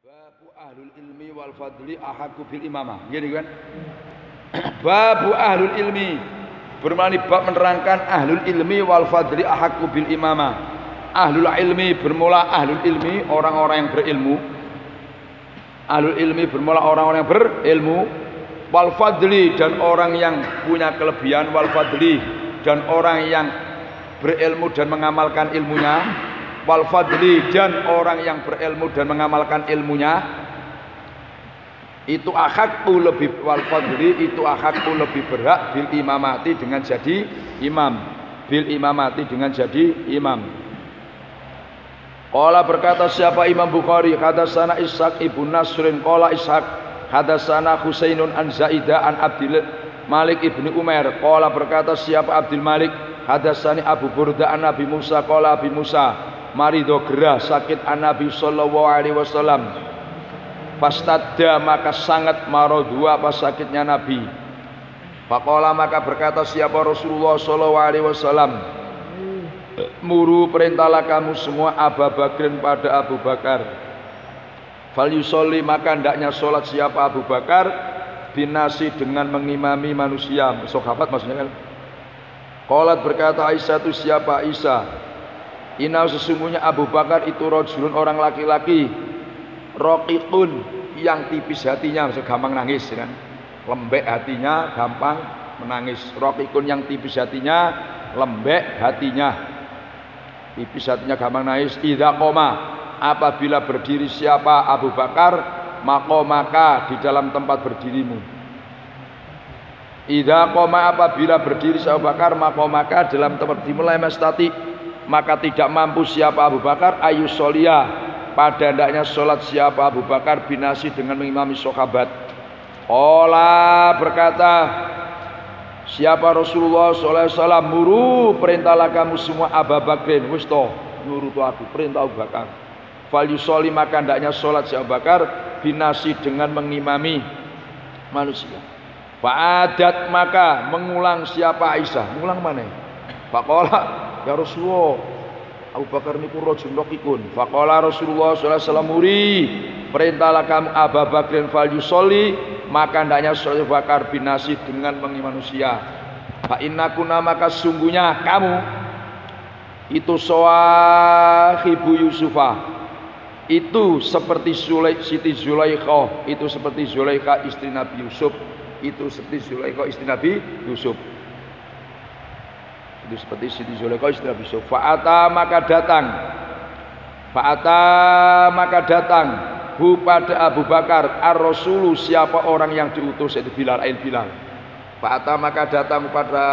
Babu ahlul ilmi wal fadli ahaku bil imamah. Gini kan? Babu ahlul ilmi bermakna bab menerangkan ahlul ilmi wal fadli ahaku bil imamah. Ahlul ilmi bermula ahlul ilmi orang-orang yang berilmu. Ahlul ilmi bermula orang-orang yang berilmu. Wal fadli dan orang yang punya kelebihan, wal fadli dan orang yang berilmu dan mengamalkan ilmunya. Wal fadli dan orang yang berilmu dan mengamalkan ilmunya itu akhakku lebih, wal fadli itu akhakku lebih berhak bil imamati dengan jadi imam, bil imamati dengan jadi imam. Qala berkata siapa Imam Bukhari, hadatsana Ishaq ibn Nasrin qala Ishaq hadatsana Husainun an Zaidah an Abdul Malik ibnu Umar qala berkata siapa Abdul Malik hadatsani Abu Burda an Nabi Musa qala Abi Musa marido gerah sakit an Nabi sallallahu alaihi wasallam. Fastadda maka sangat maradua apa sakitnya Nabi. Faqala maka berkata siapa Rasulullah sallallahu alaihi wasallam, muru perintahlah kamu semua Abu Bakrin pada Abu Bakar. Fal yusolli maka hendaknya sholat siapa Abu Bakar binasi dengan mengimami manusia, sahabat maksudnya kan. Qalat berkata Aisyah itu siapa Aisyah, inna sesungguhnya Abu Bakar itu rajulun orang laki-laki raqiqun yang tipis hatinya, maksudnya gampang nangis kan, lembek hatinya, gampang menangis. Raqiqun yang tipis hatinya, lembek hatinya, tipis hatinya, gampang nangis. Idza qoma apabila berdiri siapa Abu Bakar maka di dalam tempat berdirimu. Idza qoma apabila berdiri Abu Bakar maka dalam tempat berdirimu la mastati maka tidak mampu siapa Abu Bakar ayusolia pada hendaknya sholat siapa Abu Bakar binasi dengan mengimami sahabat. Qala berkata siapa Rasulullah sallallahu alaihi wasallam, muru perintahlah kamu semua Abu Bakrin, wis to nurut aku perintah Abu Bakar. Fal yusolli maka hendaknya sholat si Abu Bakar binasi dengan mengimami manusia. Fa'adat maka mengulang siapa Aisyah, mengulang mana? Faqala ya Rasulullah Abu Bakar niku rajul raqiqun. Faqala Rasulullah sallallahu alaihi wasallam, muri perintahlah kamu Abu Bakrin fal yusolli maka hendaknya sholat Abu Bakar binasi dengan mengimami manusia. Fa innakuna maka sungguhnya kamu itu sahibu Yusufa, itu seperti Siti Zulaikha, itu seperti Zulaikha istri Nabi Yusuf, itu seperti Zulaikha istri Nabi Yusuf, itu seperti Siti Zulaikha istri Nabi Yusuf. Fa'ata maka datang hu pada Abu Bakar ar-Rasulu siapa orang yang diutus, yaitu Bilal Bilal. Fa'ata maka datang pada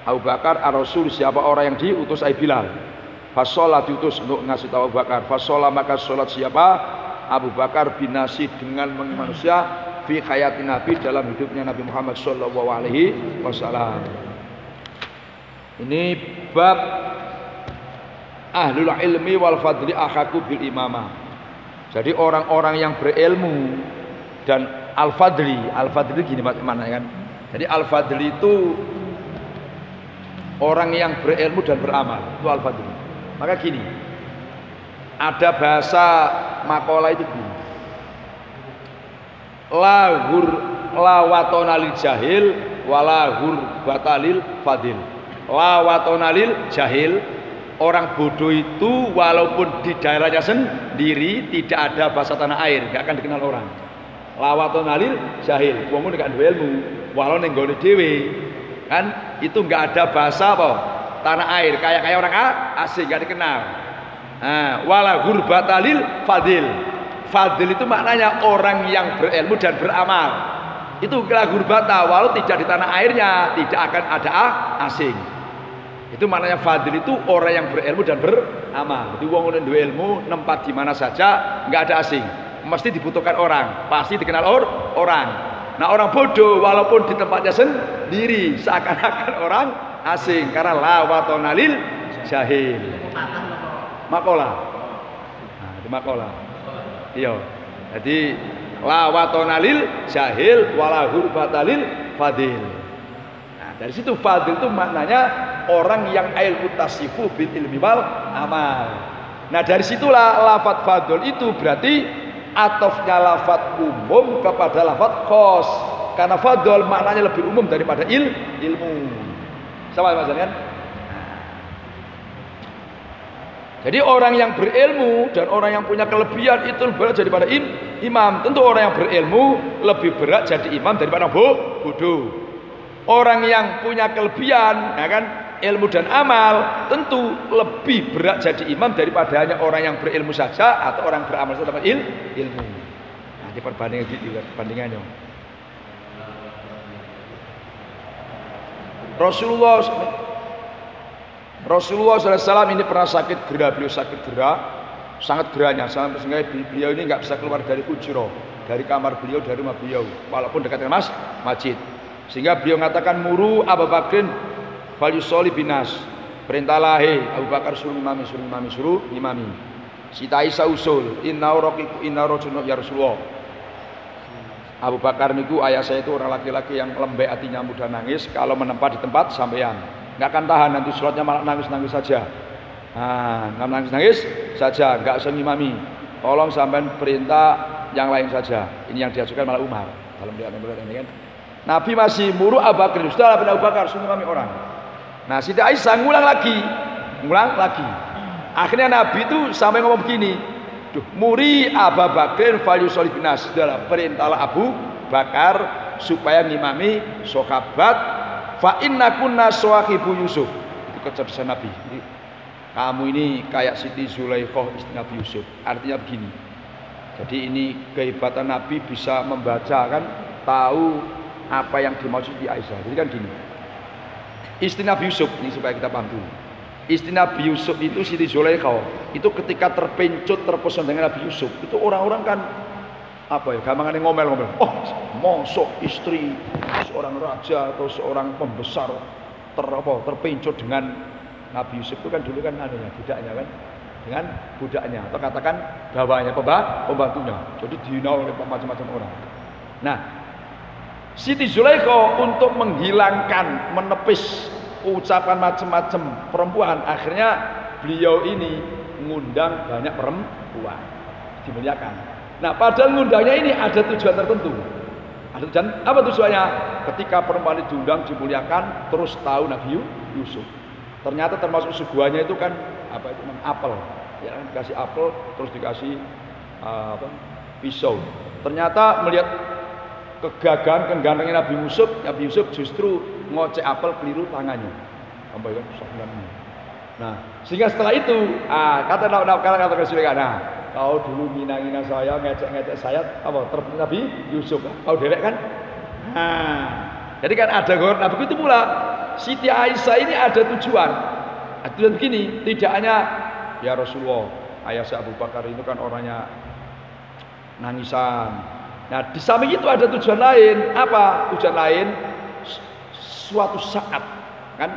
Abu Bakar ar-Rasul siapa orang yang diutus Bilal. Fasolah diutus untuk ngasih tahu Abu Bakar. Fasolah maka sholat siapa Abu Bakar binasi dengan manusia fi hayati Nabi dalam hidupnya Nabi Muhammad sallallahu alaihi wasallam. Ini bab ahlul ilmi wal fadli ahaku bil imamah. Jadi orang-orang yang berilmu dan al-fadli gini mana kan? Jadi al-fadli itu orang yang berilmu dan beramal, itu al-fadli. Maka gini, ada bahasa makalah itu gini, la watonalil jahil walahur batalil fadil. La watonalil jahil, orang bodoh itu walaupun di daerahnya sendiri tidak ada bahasa tanah air, gak akan dikenal orang. La watonalil jahil, wong gak duwe ilmu, walau ning gone dhewe kan itu gak ada bahasa apa tanah air, kayak orang asing gak dikenal. Nah, wala hurbatalil fadil. Fadil itu maknanya orang yang berilmu dan beramal. Itu la hurbata, walau tidak di tanah airnya tidak akan ada asing. Itu maknanya fadil itu orang yang berilmu dan beramal. Jadi wong duwe ilmu nempat di mana saja nggak ada asing. Mesti dibutuhkan orang, pasti dikenal orang. Nah, orang bodoh walaupun di tempatnya sendiri seakan-akan orang asing karena la watonalil jahil. Makola. Nah, itu makola. Iya. Jadi la watonalil jahil wala hurbatalil fadil. Nah, dari situ fadil itu maknanya orang yang ilmu tasifu bil ilmi wal amal. Nah dari situlah lafadz fadl itu berarti atofnya lafadz umum kepada lafadz khos. Karena fadl maknanya lebih umum daripada ilmu. Sama Mas kan? Jadi orang yang berilmu dan orang yang punya kelebihan itu lebih berat daripada imam. Tentu orang yang berilmu lebih berat jadi imam daripada bodoh. Orang yang punya kelebihan, ya kan, ilmu dan amal tentu lebih berat jadi imam daripada hanya orang yang berilmu saja atau orang beramal saja dapat ilmu. Nah, di perbandingan gitu, perbandingannya. Rasulullah SAW ini pernah sakit gerah, beliau sakit gerah, sangat gerahnya sampai sehingga beliau ini nggak bisa keluar dari hujrah, dari kamar beliau, dari rumah beliau, walaupun dekat dengan masjid. Sehingga beliau mengatakan muru Abu Bakrin falyusolli binas, perintahlah Abu Bakar suruh imami. Sita Aisyah usul inna rajulun ya Rasulullah. Abu Bakar niku ayah saya itu orang laki-laki yang lembek hatinya, mudah nangis kalau menempat di tempat sampean. Nggak akan tahan nanti sholatnya malah nangis-nangis saja. Nah, nangis-nangis saja, nggak usah ngimami. Tolong sampean perintah yang lain saja. Ini yang diajukan malah Umar dalam riwayat ini kan. Nabi masih muru Abu Bakar, sudah Abu Bakar suruh ngimami orang. Nah, Siti Aisyah ngulang lagi. Akhirnya Nabi itu sampai ngomong begini, duh, muri Abu Bakar falyusolli binas, sudah perintahlah Abu Bakar supaya ngimami sahabat. Fa inna kunna sawahibu Yusuf. Itu kecerdasan Nabi. Jadi, kamu ini kayak Siti Zulaikha istri Nabi Yusuf. Artinya begini. Jadi ini kehebatan Nabi bisa membaca kan, tahu apa yang dimaksud di Aisyah. Jadi kan gini. Istri Nabi Yusuf ini supaya kita paham dulu. Istri Nabi Yusuf itu Siti Zulaikha. Itu ketika terpencut terpesona dengan Nabi Yusuf, itu orang-orang kan apa ya, gampangannya ngomel-ngomel. Oh, mosok istri seorang raja atau seorang pembesar terpencut dengan Nabi Yusuf itu kan dulu kan budaknya kan, dengan budaknya atau katakan bawahnya pembantunya. Jadi dihina oleh macam-macam orang. Nah, Siti Zulaikha untuk menghilangkan, menepis ucapan macam-macam perempuan, akhirnya beliau ini mengundang banyak perempuan dimuliakan. Nah, padahal ngundangnya ini ada tujuan tertentu. Ada tujuan apa tujuannya? Ketika perempuan itu diundang, dimuliakan, terus tahu Nabi Yusuf. Ternyata termasuk suguhannya itu kan apa itu apel. Ya, dikasih apel, terus dikasih pisau. Ternyata melihat kegagahan, kegantengnya Nabi Yusuf justru ngocek apel keliru tangannya. Sampai kan nah, sehingga setelah itu kata Rasulullah, nah, kau dulu ngina-ngina saya, ngecek-ngecek saya, apa terpenting Nabi Yusuf, kau derek kan? Nah, jadi kan ada Nah begitu pula Siti Aisyah ini ada tujuan. Tujuan begini, tidak hanya ya Rasulullah, ayah saya Abu Bakar itu kan orangnya nangisan. Nah di samping itu ada tujuan lain. Apa tujuan lain? Suatu saat kan,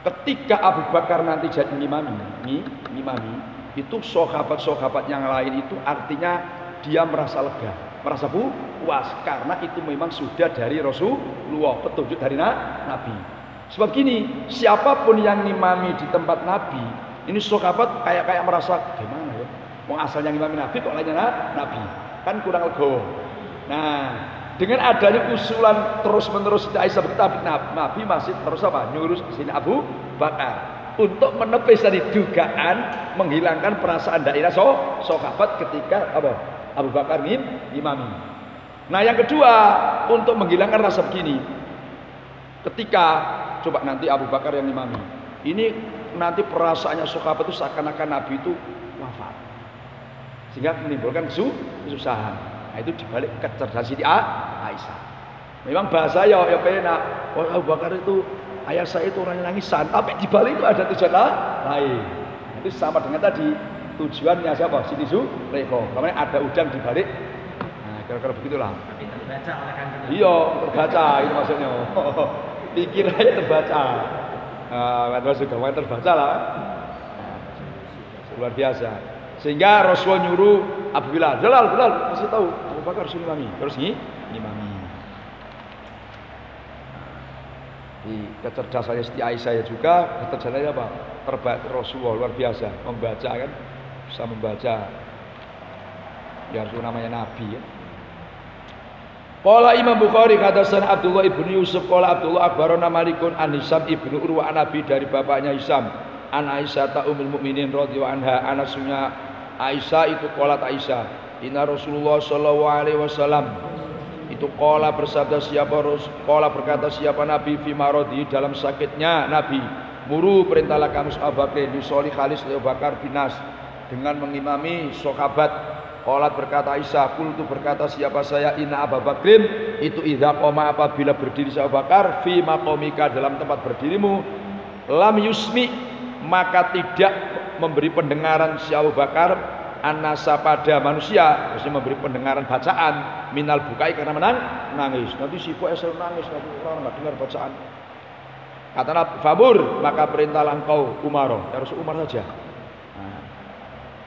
ketika Abu Bakar nanti jadi imami, itu sahabat-sahabat yang lain itu artinya dia merasa lega, merasa puas karena itu memang sudah dari Rasulullah, petunjuk dari Nabi. Sebab gini, siapapun yang ngimami di tempat Nabi, ini sahabat kayak merasa gimana ya? Mau asalnya ngimami Nabi kok lainnya Nabi, kan kurang legowo. Nah, dengan adanya usulan terus-menerus Siti Aisyah begitu, Nabi masih terus apa? Nyuruh sini Abu Bakar untuk menepis dari dugaan, menghilangkan perasaan daerah sahabat ketika apa? Abu Bakar imami. Nah, yang kedua untuk menghilangkan rasa begini. Ketika coba nanti Abu Bakar yang imami, ini nanti perasaannya sahabat itu seakan-akan Nabi itu wafat, sehingga menimbulkan kesusahan. Nah, itu dibalik kecerdasan Siti Aisyah. Memang bahasa ya penak. Oh, Abu Bakar itu ayah saya itu orangnya nangisan, tapi di balik itu ada tujuan lain. Itu sama dengan tadi tujuannya siapa? Siti Zulaikha. Namanya ada udang di balik. Nah, kira-kira begitulah. Tapi terbaca oleh kan? Iya, terbaca itu maksudnya. Pikirannya terbaca. Nah, juga terbaca lah. Luar biasa. Sehingga Rasulullah nyuruh Abu Bilal, Bilal kasih tahu Abu Bakar suruh imami, terus imami. Di kecerdasannya Siti Aisyah juga kecerdasannya apa? Terbaik Rasulullah luar biasa membaca kan bisa membaca. Ya itu namanya nabi ya. Qala Imam Bukhari hadatsana Abdullah ibnu Yusuf qala Abdullah akhbarana Malikun an Hisam ibnu Urwa an Nabi dari bapaknya Hisam an Aisyah ta ummul mukminin radhiyallahu anha anasunya Aisyah itu qalat Aisyah inna Rasulullah sallallahu alaihi wasallam itu qala bersabda qala berkata siapa Nabi fi maradi dalam sakitnya Nabi muru perintahlah kamu Abu Bakar yusoli khalis Abu Bakar binas dengan mengimami sahabat. Qalat berkata Aisyah, qultu berkata siapa saya inna Abu Bakrin itu idza qoma apabila berdiri Abu Bakar fi maqamika dalam tempat berdirimu lam yusmi maka tidak memberi pendengaran si Abu Bakar annasa pada manusia, maksudnya memberi pendengaran bacaan minal bukai karena menangis. Nanti sibuk esel nangis nanti orang enggak dengar bacaan. Kata Nabi, "Famur, maka perintahlah engkau Umar." Ya Rasul Umar saja.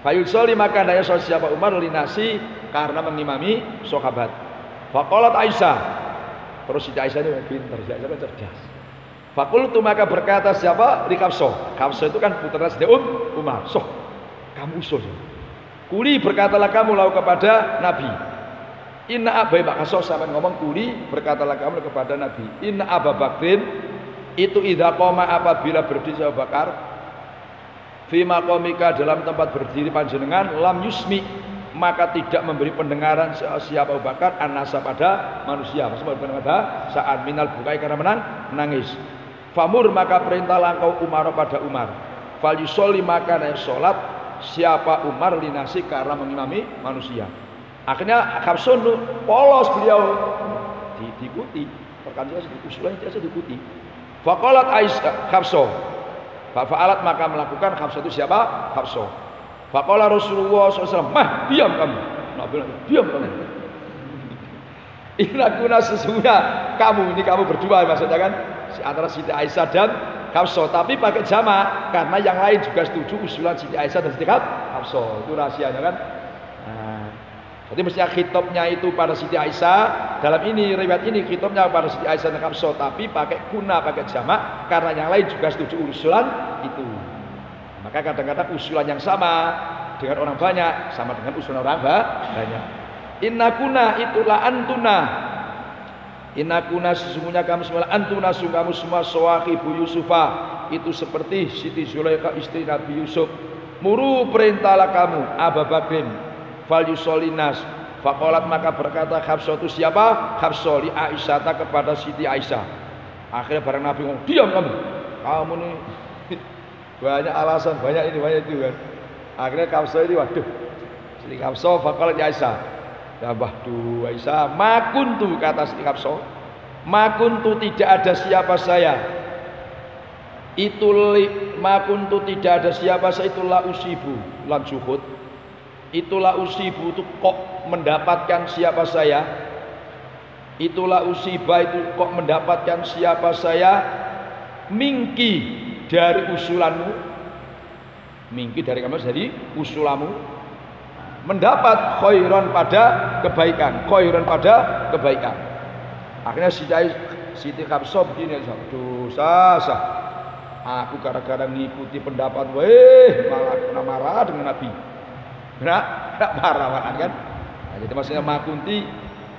Fayul soli maka daya siapa Umar linasi karena mengimami sahabat. Faqalat Aisyah. Terus si Aisyah ini pintar, si Aisyah cerdas. Faqultu maka berkata siapa? Rikafso. Kafso itu kan putra Sayyidina Umar. Soh, kamu usul. Kuli berkatalah kamu lau kepada Nabi. Inna Abai Bakso sampai ngomong kuli berkatalah kamu kepada Nabi. Inna Abu Bakrin itu idza qoma apabila berdiri Abu Bakar fi maqamika dalam tempat berdiri panjenengan lam yusmi maka tidak memberi pendengaran siapa Abu Bakar annasa pada manusia maksudnya pada saat minal bukai karena menangis. Famur maka perintahlah engkau Umar pada Umar fal yusolli maka naik sholat siapa Umar linasi karena mengimami manusia. Akhirnya Hafsun polos beliau diikuti perkanjian usulan itu diikuti. Faqalat Aisyah Hafsun Fa'alat maka melakukan Hafsah itu siapa? Hafsah. Faqala Rasulullah SAW, "Mah, diam kamu." Nabi bilang, "Diam kamu." Inakuna sesungguhnya kamu berdua maksudnya kan antara Siti Aisyah dan Hafsah, tapi pakai jamak karena yang lain juga setuju usulan Siti Aisyah dan Siti Hafsah. Itu rahasianya kan. Nah, jadi mestinya khitabnya itu pada Siti Aisyah. Dalam ini riwayat ini khitabnya pada Siti Aisyah dan Hafsah, tapi pakai kuna, pakai jamak karena yang lain juga setuju usulan itu. Maka kadang-kadang usulan yang sama dengan orang banyak sama dengan usulan orang banyak. Inna kuna itulah antuna. Inna kuna sesungguhnya kamu semua antuna kamu semua sawahibu Yusufa itu seperti Siti Zulaikha istri Nabi Yusuf. Muru perintahlah kamu Abu Bakrin fal yusolinas. Faqalat maka berkata Hafsah itu siapa? Hafsah li Aisyah kepada Siti Aisyah. Akhirnya bareng Nabi ngomong, "Diam kamu nih banyak alasan, banyak ini, banyak itu kan." Akhirnya Hafsah ini waduh. Siti Hafsah faqalat li Aisyah. Dabahdu Aisyah, "Makuntu," kata Siti Hafsah. "Makuntu tidak ada siapa saya." Makuntu tidak ada siapa saya itulah usibu lan juhud. Itulah usibu itu kok mendapatkan siapa saya. Itulah usibah itu kok mendapatkan siapa saya. Mingki dari usulanmu. Mingki dari kamu jadi usulanmu. Mendapat khairan pada kebaikan. Khairan pada kebaikan. Akhirnya Siti Hafsah begini, dosa sah. Aku gara-gara mengikuti pendapat, malah kena marah dengan Nabi. Enggak marah kan? Nah, jadi maksudnya makunti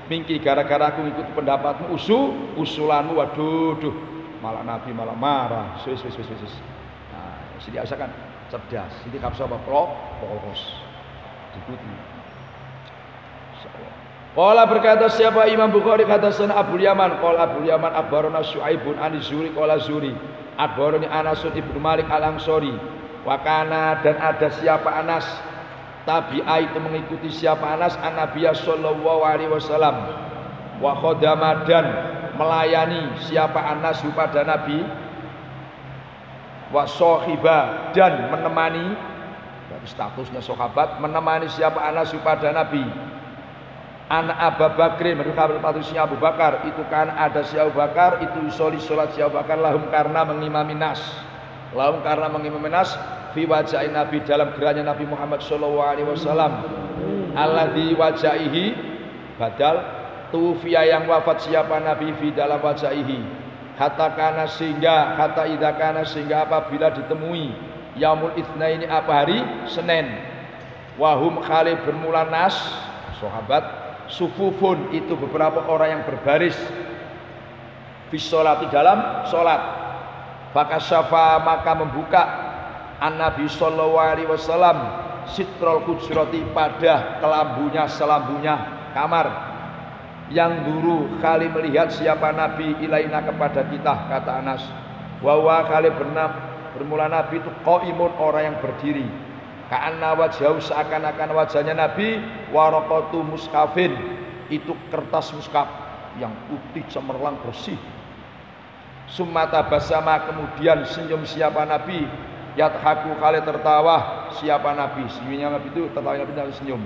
mingki gara-gara aku ikut pendapatmu usulanmu waduh malah Nabi malah marah. Wis. Nah, Siti Aisyah kan cerdas. Siti Hafsah apa polos. Diikuti. Qala berkata siapa Imam Bukhari hadatsana Abu Yaman qala Abu Yaman akhbarana Syuaibun an Zuri qala Zuri akhbarani Anas ibnu Malik al-Ansori wa kana dan ada siapa Anas tabi'a itu mengikuti siapa Anas an-Nabiy sallallahu alaihi wasallam wa khadama dan melayani siapa Anas pada Nabi wa sahiba dan menemani statusnya sahabat menemani siapa Anas pada Nabi anak Abu Bakrin menurut statusnya Abu Bakar itu kan ada si Abu Bakar itu sholat si Abu Bakar lahum karena mengimami nas fi wajah Nabi dalam gerahnya Nabi Muhammad sallallahu alaihi wasallam alladzi wajahihi badal tufiya yang wafat siapa Nabi fi dalam wajahihi kata kana sehingga kata idza kana sehingga apabila ditemui yaumul itsnaini apa hari Senin Wahum khali bermula nas sahabat sufufun itu beberapa orang yang berbaris fi sholati dalam sholat. Fakasyafa maka membuka an Nabi sallallahu alaihi wasallam sitrul hujrati pada kelambunya selambunya kamar. Yang dulu kali melihat siapa Nabi ilaina kepada kita, kata Anas. Wawa kali bermula Nabi itu qaimun orang yang berdiri. Ka'anna wajhahu seakan-akan wajahnya Nabi waraqatu mushafin itu kertas mushaf yang putih cemerlang bersih. Sumata basama kemudian senyum siapa Nabi yathaku kali tertawa siapa Nabi senyumnya Nabi itu tertawa Nabi dan senyum.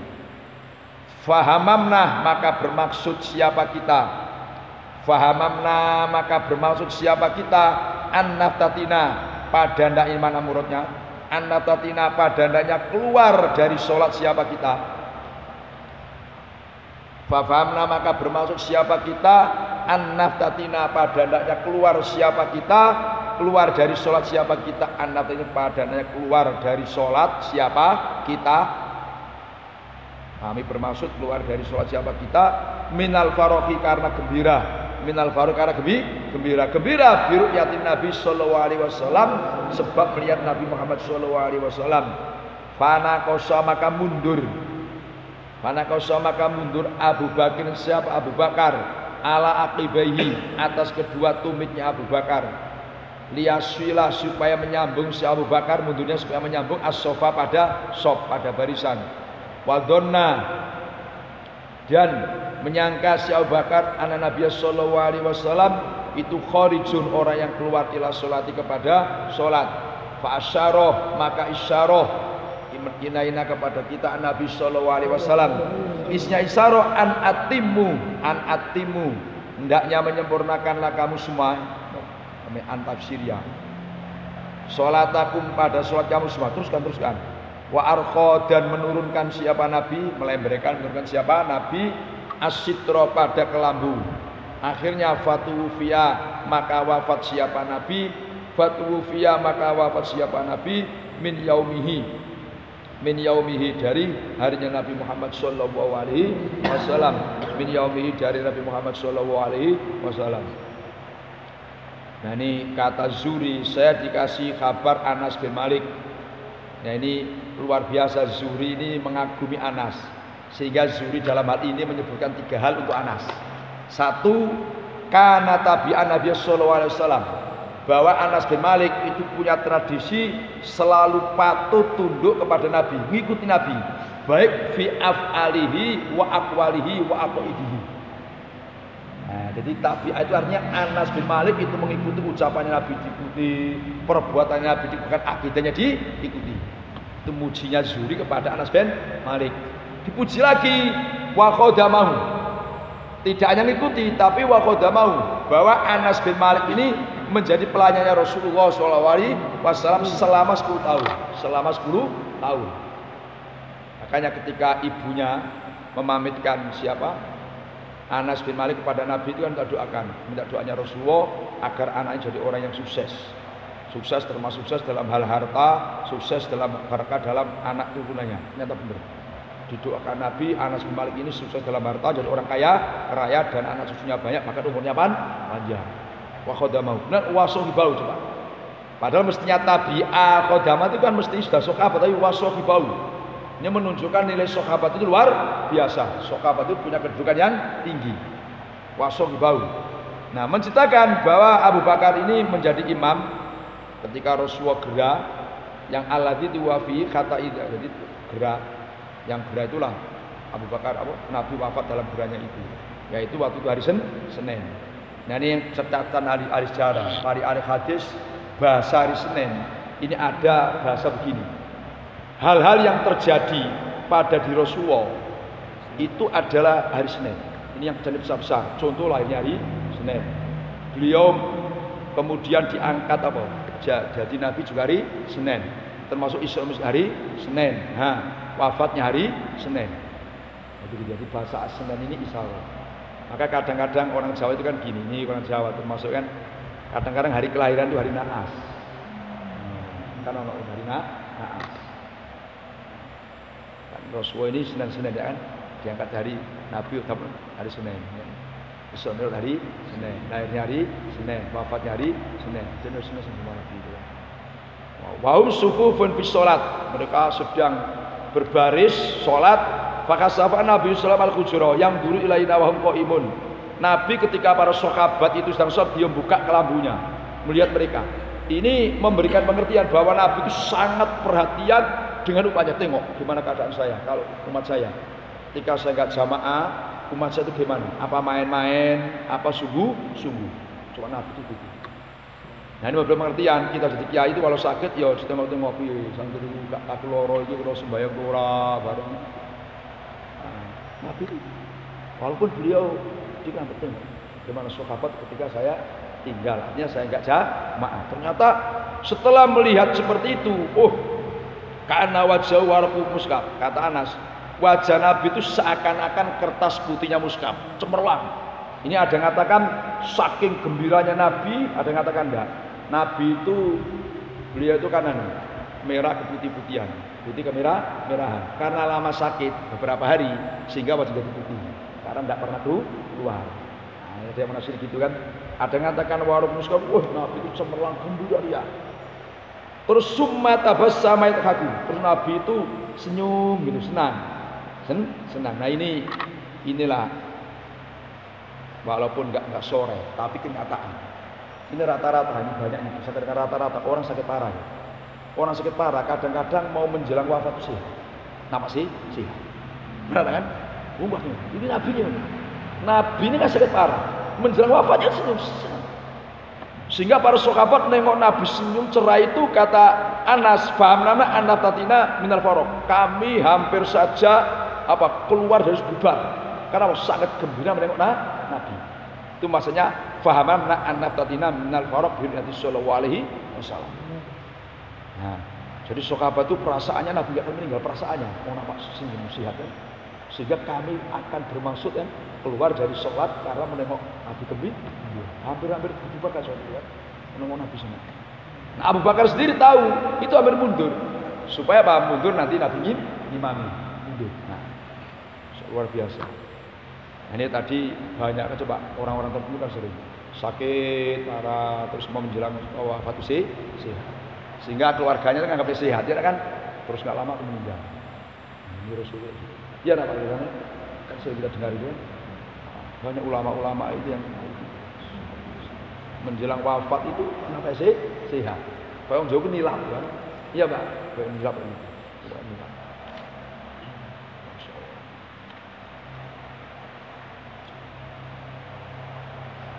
Fahamamna maka bermaksud siapa kita. Fahamamna maka bermaksud siapa kita. An-naftatina pada ndak iman amurutnya. An-naftatina pada ndaknya keluar dari sholat siapa kita. Fahamna maka bermaksud siapa kita. An-naftatina pada ndaknya keluar siapa kita. Keluar dari sholat siapa kita. An-naftatina pada ndaknya keluar dari sholat siapa kita. Kami bermaksud keluar dari sholat siapa kita. Minal farohi karena gembira. Minal farohi karena gembira. Gembira biru yatim Nabi sallallahu alaihi wasallam sebab melihat Nabi Muhammad sallallahu alaihi wasallam. Fana kosa maka mundur. Fana kosa maka mundur Abu Bakar siapa Abu Bakar ala aqibaihi atas kedua tumitnya Abu Bakar. Liyaswila supaya menyambung si Abu Bakar mundurnya supaya menyambung as-sofa pada sof pada barisan. Wadonna dan menyangka si Abu Bakar anak Nabi sallallahu alaihi wasallam itu kharijun orang yang keluar ila sholati kepada sholat. Fa asyarah maka isyarah inaina kepada kita Nabi sallallahu alaihi wasallam. Isnya isyarah an atimu hendaknya menyempurnakanlah kamu semua. Kami antafsirya. Sholatakum pada sholat kamu semua teruskan. Wa arkha dan menurunkan siapa Nabi menurunkan siapa Nabi as-sitra pada kelambu. Akhirnya fatuwfiya maka wafat siapa Nabi. Fatuwfiya maka wafat siapa Nabi min yaumihi dari harinya Nabi Muhammad sallallahu alaihi wasallam. Min yaumihi dari Nabi Muhammad sallallahu alaihi wasallam. Nah ini kata Zuhri, saya dikasih kabar Anas bin Malik. Nah ini luar biasa, Zuhri ini mengagumi Anas. Sehingga Zuhri dalam hal ini menyebutkan 3 hal untuk Anas. 1, kana tabi'an Nabi sallallahu alaihi wasallam, bahwa Anas bin Malik itu punya tradisi selalu patuh tunduk kepada Nabi, mengikuti Nabi, baik fi af'alihi wa aqwalihi wa aqaidihi. Nah, jadi tabi'ah itu artinya Anas bin Malik itu mengikuti ucapannya Nabi diikuti, perbuatannya Nabi diikuti, akidahnya diikuti. Itu mujinya Zuhri kepada Anas bin Malik. Dipuji lagi wa qadamahu. Tidak hanya mengikuti tapi wa qadamahu, bahwa Anas bin Malik ini menjadi pelayannya Rasulullah SAW selama 10 tahun. Selama 10 tahun. Makanya ketika ibunya memamitkan siapa? Anas bin Malik kepada Nabi itu kan minta doanya Rasulullah agar anaknya jadi orang yang sukses. Sukses termasuk sukses dalam hal harta, sukses dalam berkah dalam anak turunannya. Ternyata benar. Didoakan Nabi Anas bin Malik ini sukses dalam harta, jadi orang kaya raya dan anak cucunya banyak, maka umurnya panjang. Wa khadamahu. Nah, wasahibau coba. Padahal mestinya tabi'ah khadamah itu kan mesti sudah sahabat, tapi wasahibau. Ini menunjukkan nilai sahabat itu luar biasa. Sahabat itu punya kedudukan yang tinggi. Wasahibau. Nah, menceritakan bahwa Abu Bakar ini menjadi imam ketika Rasulullah gera yang alladzi tuwafi kata itu. Jadi gera yang gera itulah Abu Bakar Nabi wafat dalam geranya itu. Yaitu waktu itu hari Senin. Nah, ini yang catatan ahli sejarah, ahli hadis bahasa hari Senin. Ini ada bahasa begini. Hal-hal yang terjadi pada di Rasulullah itu adalah hari Senin. Ini yang terjadi besar-besar. Contoh lahirnya hari Senin. Beliau kemudian diangkat jadi Nabi juga hari Senin. Termasuk Isra hari Senin. Nah, wafatnya hari Senin. Jadi bahasa Senin ini Isra. Maka kadang-kadang orang Jawa itu kan gini, ini orang Jawa termasuk kan kadang-kadang hari kelahiran itu hari Naas. Kan orang hari Naas. Rasulullah ini Senin ya kan, diangkat hari Nabi hari Senin. Besok hari Senin, lahirnya hari Senin, wafatnya hari Senin. Jenis Senin semua Nabi itu. Wahum sufufun fi sholat, mereka sedang berbaris sholat. Fakasafa Nabi Sallam al-Hujurah yang dulu ilaina wahum qaimun. Nabi ketika para sahabat itu sedang sholat, dia buka kelambunya melihat mereka. Ini memberikan pengertian bahwa Nabi itu sangat perhatian dengan umatnya. Tengok gimana keadaan saya, kalau umat saya ketika saya nggak jamaah, umat saya itu gimana? Apa main-main, apa sungguh? Cuma Nabi itu gitu. Nah ini beberapa pengertian. Kita jadi kiai itu kalau sakit ya ditengok-tengok piye, sampai itu gak aku loro itu kalau sembahyang ora bareng. Nabi itu walaupun beliau juga tengok gimana sahabat ketika saya tinggal, artinya saya enggak jamaah. Ternyata setelah melihat seperti itu, karena wajah warqu muskab, kata Anas, wajah Nabi itu seakan-akan kertas putihnya muskab, cemerlang. Ini ada yang mengatakan saking gembiranya Nabi, ada yang mengatakan enggak. Nabi itu beliau itu kan merah keputih-putihan, putih ke merahan. Karena lama sakit beberapa hari sehingga wajah jadi putih. Karena tidak pernah keluar. Nah, ada yang menafsir gitu kan. Ada yang mengatakan warung muskab, Nabi itu cemerlang gembira dia. Terus summa tabassama yadhaku. Terus Nabi itu senyum gitu, senang. Senang. Nah inilah walaupun enggak sore, tapi kenyataan. Ini rata-rata, ini banyak nih, rata-rata orang sakit parah. Ya. Orang sakit parah kadang-kadang mau menjelang wafat sih. Nama sih? Benar kan? Ini Nabi-nya. Nabi ini kan sakit parah. Menjelang wafatnya senyum. Sehingga para sahabat nengok Nabi senyum cerai itu, kata Anas, fahamna anna tatina minal farok. Kami hampir saja keluar dari bubar. Karena sangat gembira menengok Nabi. Itu maksudnya fahamna anna tatina minal farok bi Nabi sallallahu alaihi wasallam. Nah, jadi sahabat itu perasaannya Nabi enggak akan meninggal, perasaannya mau nampak senyum sehat kan. Sehingga kami akan bermaksud kan keluar dari sholat karena menengok Nabi gembira. Hampir Abu Bakar sholat ya, menengok Nabi sana. Nah, Abu Bakar sendiri tahu itu hampir mundur supaya mundur nanti Nabi ngimami mundur. Nah, luar biasa. Nah, ini tadi banyak coba orang-orang tertentu kan sering sakit parah terus mau menjelang wafat sehat, sehingga keluarganya kan nggak sehat ya kan, terus nggak lama meninggal. Ini Rasulullah. Ya apa namanya? Kan saya tidak dengar itu. Banyak ulama-ulama itu yang menjelang wafat itu kenapa sehat. Kalau orang Jawa nilap kan? Iya Pak, kayak nilap ini. Nilap.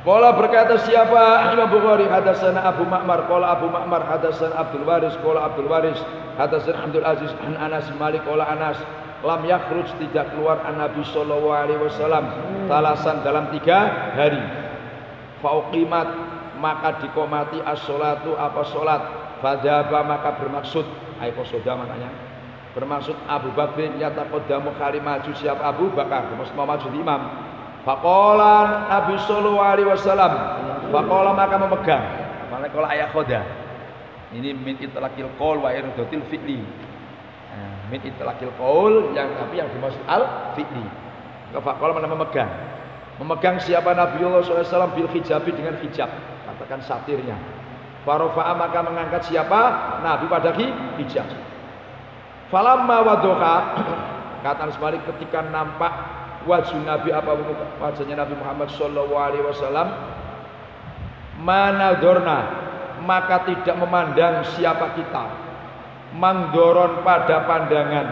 Qala berkata siapa? Imam Bukhari hadatsana Abu Ma'mar, qala Abu Ma'mar hadatsana Abdul Waris, qala Abdul Waris hadatsana Abdul Aziz an Anas Malik, qala Anas lam yakhruj tidak keluar an Nabi sallallahu alaihi wasallam talasan dalam 3 hari. Fauqimat maka dikomati as-sholatu salat. Fadzaba maka bermaksud qasoda maknanya. Bermaksud Abu Bakr yataqaddamu khari maju siapa Abu Bakar, maksud mau maju di imam. Faqala Nabi sallallahu alaihi wasallam, faqala maka memegang. Mana qala ayat khoda. Ini min itlaqil qaul wa iradatil fi'li. Min itlaqil qaul tapi yang dimaksud al fi'li. Faqala mana memegang siapa Nabiullah SAW bil hijabi dengan hijab, katakan satirnya. Farofa'a maka mengangkat siapa Nabi pada hijab. Falamma wadoha kata Anas Malik ketika nampak wajah Nabi wajahnya Nabi Muhammad sallallahu alaihi wasallam manadorna maka tidak memandang siapa kita mangdoron pada pandangan,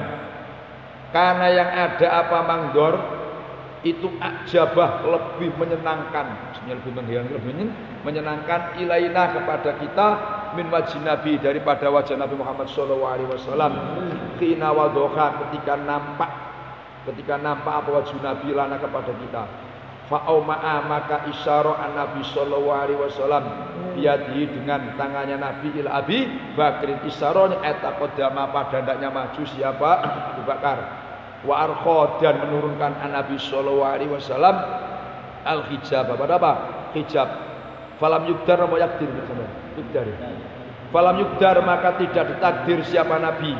karena yang ada mangdor itu ajabah lebih menyenangkan, lebih menyenangkan ilaina kepada kita min wajhi Nabi daripada wajah Nabi Muhammad sallallahu alaihi wasallam khina wadoha ketika nampak wajah Nabi lana kepada kita. Fa'auma'a maka isyarah Nabi sallallahu alaihi wasallam biadihi dengan tangannya Nabi ila Abi Bakrin isyarahnya etaqaddama pada hendaknya maju siapa Abu Bakar wa arkha dan menurunkan Nabi sallallahu alaihi wasallam al hijab apa hijab falam yukdar mau yakdir bersama yukdar falam yukdar maka tidak ditakdir siapa Nabi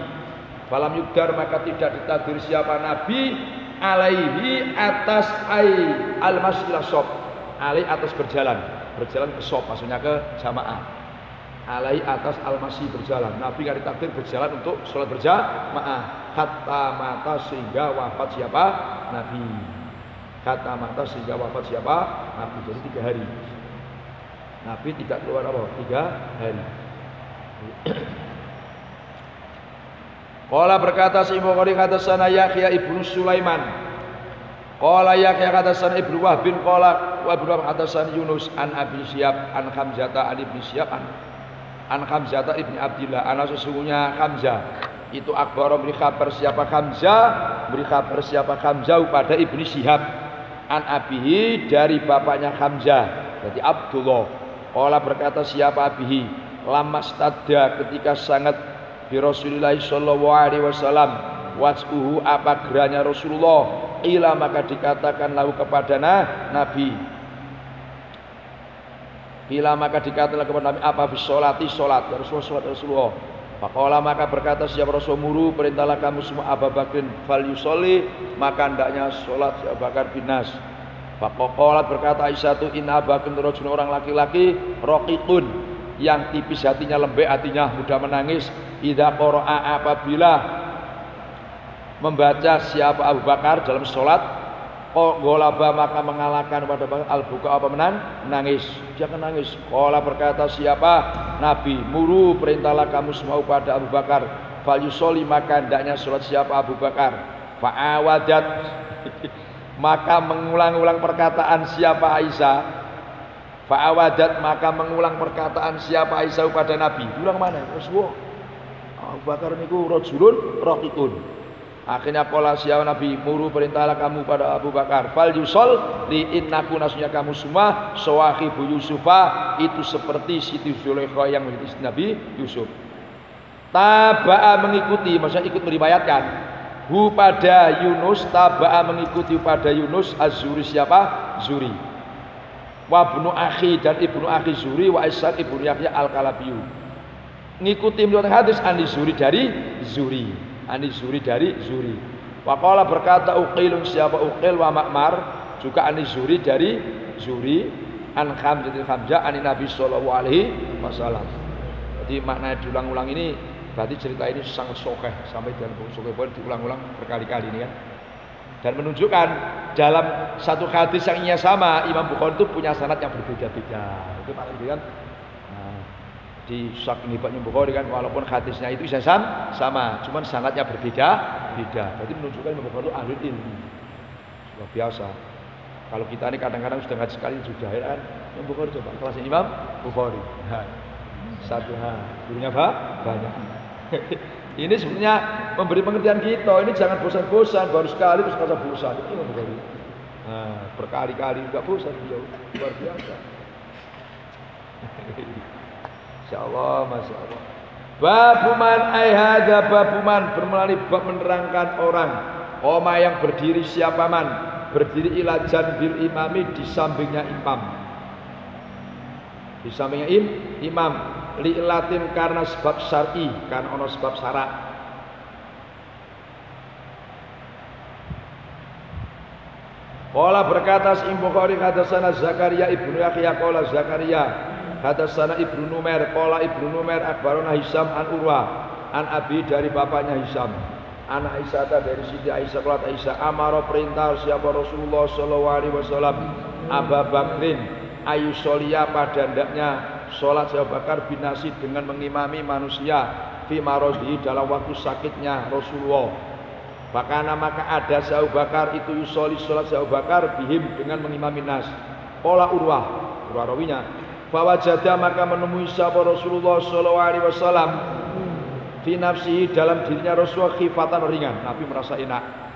Falam yudar maka tidak ditakdir siapa nabi alaihi atas al-masila shop, alai atas berjalan ke shop, maksudnya ke jamaah. Alai atas al-masih berjalan, nabi nggak ditakdir berjalan untuk sholat berjamaah. Hatta mata sehingga wafat siapa nabi. Hatta mata sehingga wafat siapa nabi. Jadi 3 hari. Nabi tidak keluar apa? 3 hari. Qala berkata si Bukhari hadatsana Yahya ibnu Sulaiman. Qala Yahya hadatsana Ibnu Wahb bin qala wa ibnu hadatsana Yunus an Abi Syihab an Hamzata an Ibnu Syihab an Hamzata ibni Abdillah. Ana sesungguhnya Hamzah itu akbar memberi kabar siapa Hamzah pada Ibnu Syihab an abihi dari bapaknya Hamzah jadi Abdullah. Qala berkata siapa abihi lamastadda ketika sangat bi Rasulillah sallallahu alaihi wasallam wajhuhu apa geranya Rasulullah ila maka dikatakan lahu kepada Nabi ila maka dikatakan kepada Nabi apa fi sholati sholat ya Rasulullah faqala maka berkata siapa Rasul muru perintahlah kamu semua Abu Bakrin fal yusolli maka hendaknya sholat Abu Bakar binas faqala berkata Aisyah in Abu Bakrin rajulun orang laki-laki raqiqun yang tipis hatinya, lembek hatinya, mudah menangis. Idza qara'a apabila membaca siapa Abu Bakar dalam sholat, golaba maka mengalahkan pada al-buka apa menangis. Dia akan nangis. Qala berkata siapa Nabi, muru perintahlah kamu semua pada Abu Bakar. Fal yusolli maka hendaknya sholat siapa Abu Bakar. Fa'awadat maka mengulang-ulang perkataan siapa Aisyah. Fa'awadat maka mengulang perkataan siapa Aisyah pada Nabi. Ulang mana? Rasulullah. Abu Bakar niku rajulun raqiqun. Akhirnya qala siapa Nabi, muru perintahlah kamu pada Abu Bakar. Fal yusol li innaku nasunya kamu semua sawahibu Yusufa itu seperti Siti Zulaikha yang menjadi Nabi Yusuf. Taba'a mengikuti, maksudnya ikut meriwayatkan. Hu pada Yunus, taba'a mengikuti pada Yunus Az-Zuri siapa? Zuri. Wa ibnu akhi dan ibnu akhi Zuri wa Ishaq ibnu Yahya al-Kalabiyu ngikuti melihat hadis ani Zuri dari Zuri dari Zuri wa qala berkata Uqilun siapa Uqil wa Ma'mar juga ani Zuri dari Zuri an Hamzah ani Nabi sallallahu alaihi wasallam. Jadi makna diulang-ulang ini berarti cerita ini sangat sahih sampai dalam buku diulang-ulang berkali-kali ini kan. Dan menunjukkan dalam satu hadis yang ia sama Imam Bukhari itu punya sanad yang berbeda-beda. Itu paling kan. Nah, di saking hebatnya Bukhari kan walaupun hadisnya itu bisa sama, cuman sanadnya berbeda-beda. Berarti menunjukkan Imam Bukhari itu ahli ilmu. Luar biasa. Kalau kita ini kadang-kadang sudah ngaji sekali sudah ya kan. Imam Bukhari coba kelasnya Imam Bukhari. Satu gurunya banyak. Ini sebenarnya memberi pengertian kita. Ini jangan bosan-bosan, baru sekali terus merasa bosan. Itu Bukhari. Nah, berkali-kali juga bosan beliau. Luar biasa. Insyaallah, masyaallah. Babuman ayhada babuman bermulai bab menerangkan orang. Oma yang berdiri siapa man? Berdiri ila janbil imami di sampingnya imam. Di sampingnya imam. Li'latin karena sebab syar'i, karena ono sebab syarak. Qala berkata Imam Bukhari hadatsana Zakaria ibnu Yahya qala Zakaria hadatsana Ibnu Numair qala Ibnu Numair akhbarana Hisam an Urwa an abi dari bapaknya Hisam an Aisyah dari Siti Aisyah qalat Aisyah amara perintah siapa Rasulullah sallallahu alaihi wasallam Abu Bakrin ayu sholia pada hendaknya sholat Abu Bakar binasi dengan mengimami manusia fi marodi dalam waktu sakitnya Rasulullah. Bahkan maka ada Abu Bakar itu yusoli sholat Abu Bakar bihim dengan mengimami nas. Qala Urwah rawinya fawajada maka menemui sahabat Rasulullah sallallahu alaihi wasallam fi nafsihi dalam dirinya Rasulullah khifatan ringan. Nabi merasa enak.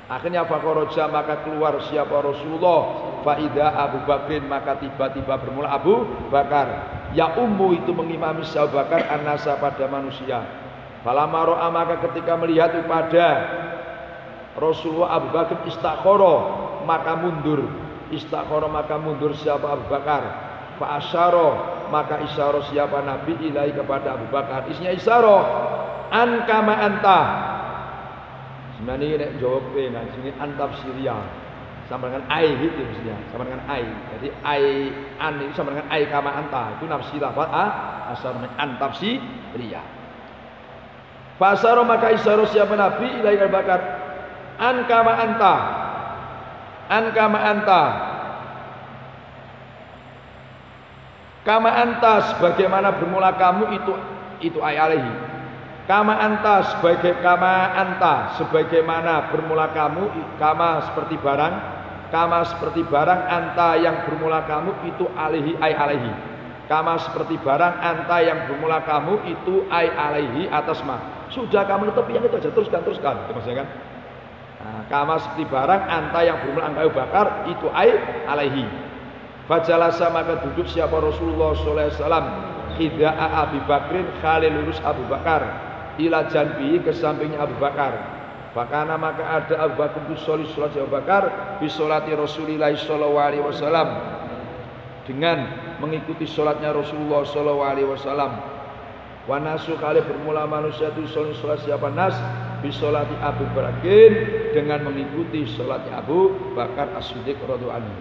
Akhirnya fakoroja maka keluar siapa Rasulullah faida Abu Bakrin maka tiba-tiba bermula Abu Bakar ya ummu itu mengimami Abu Bakar an-nasa pada manusia. Falamma ra'a maka ketika melihat pada Rasulullah Abu Bakar istakhara maka mundur siapa Abu Bakar fa asyara maka isyarah siapa Nabi ilai kepada Abu Bakar isinya isyarah an kama anta Nah ini nek jawab nah sini antaf Syria. Sama dengan ai gitu maksudnya. Sama dengan ai. Jadi ai an itu sama dengan ai kama anta. Itu nafsi lafaz asal dengan antaf Syria. Fasaro maka isaro siapa Nabi ilai Bakar an kama anta. An kama anta. Kama anta sebagaimana bermula kamu itu ay alaihi. Kama anta sebagaimana bermula kamu, kama seperti barang anta yang bermula kamu itu alaihi ay alaihi. Kama seperti barang anta yang bermula kamu itu ay alaihi atas ma. Sudah kamu tutup yang itu aja teruskan itu maksudnya kan. Nah, kama seperti barang anta yang bermula Abu Bakar itu ay alaihi. Fajalasa maka duduk siapa Rasulullah sallallahu alaihi wasallam khida'a Abi Bakrin khalil lurus Abu Bakar ila janbihi ke sampingnya Abu Bakar. Fakana maka ada Abu Bakar sholli salat Abu Bakar bi sholati Rasulillah sallallahu alaihi wasallam dengan mengikuti salatnya Rasulullah sallallahu alaihi wasallam. Wa nasu kali bermula manusia itu sholli salat siapa nas bi sholati Abu Bakrin dengan mengikuti salatnya Abu Bakar As-Siddiq radhiyallahu anhu.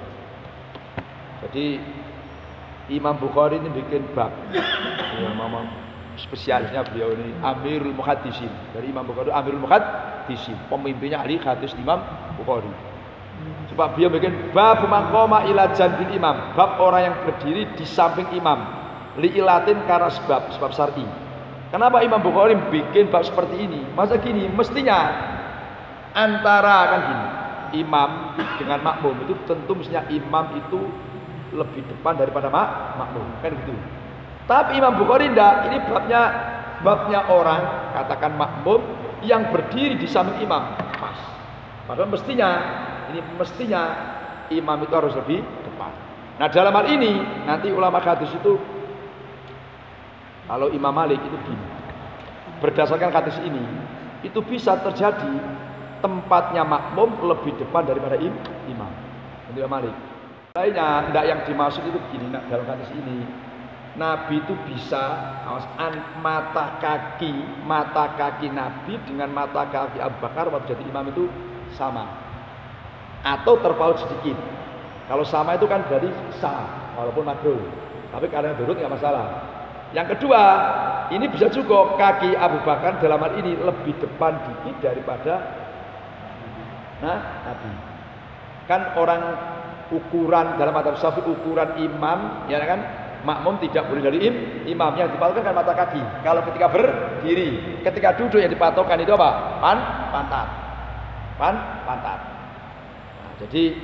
Jadi Imam Bukhari ini bikin bab ya, memang spesialisnya beliau ini Amirul Muhaddisin. Dari Imam Bukhari Amirul Muhaddisin, pemimpinnya ahli hadis Imam Bukhari. Sebab beliau bikin bab maqama ila janbil imam, bab orang yang berdiri di samping imam li ilatin karena sebab syar'i. Kenapa Imam Bukhari bikin bab seperti ini? Masa gini, mestinya antara kan gini, imam dengan makmum itu tentu mestinya imam itu lebih depan daripada makmum kan gitu. Tapi Imam Bukhari tidak, ini babnya orang katakan makmum yang berdiri di samping imam pas. Padahal mestinya imam itu harus lebih depan. Nah dalam hal ini nanti ulama hadis itu kalau Imam Malik itu gini, berdasarkan hadis ini itu bisa terjadi tempatnya makmum lebih depan daripada imam. Itu Imam Malik. Lainnya, tidak yang dimaksud itu begini dalam hadis ini. Nabi itu bisa mata kaki Nabi dengan mata kaki Abu Bakar waktu jadi imam itu sama atau terpaut sedikit. Kalau sama itu kan berarti sah walaupun makruh. Tapi karena durut nggak masalah. Yang kedua, ini bisa juga kaki Abu Bakar dalam hal ini lebih depan dikit daripada Nabi. Kan orang ukuran dalam madzhab Syafi'i ukuran imam ya kan makmum tidak boleh dari imam yang dipatokkan kan mata kaki. Kalau ketika berdiri, ketika duduk yang dipatokkan itu apa? Pantat. Nah, jadi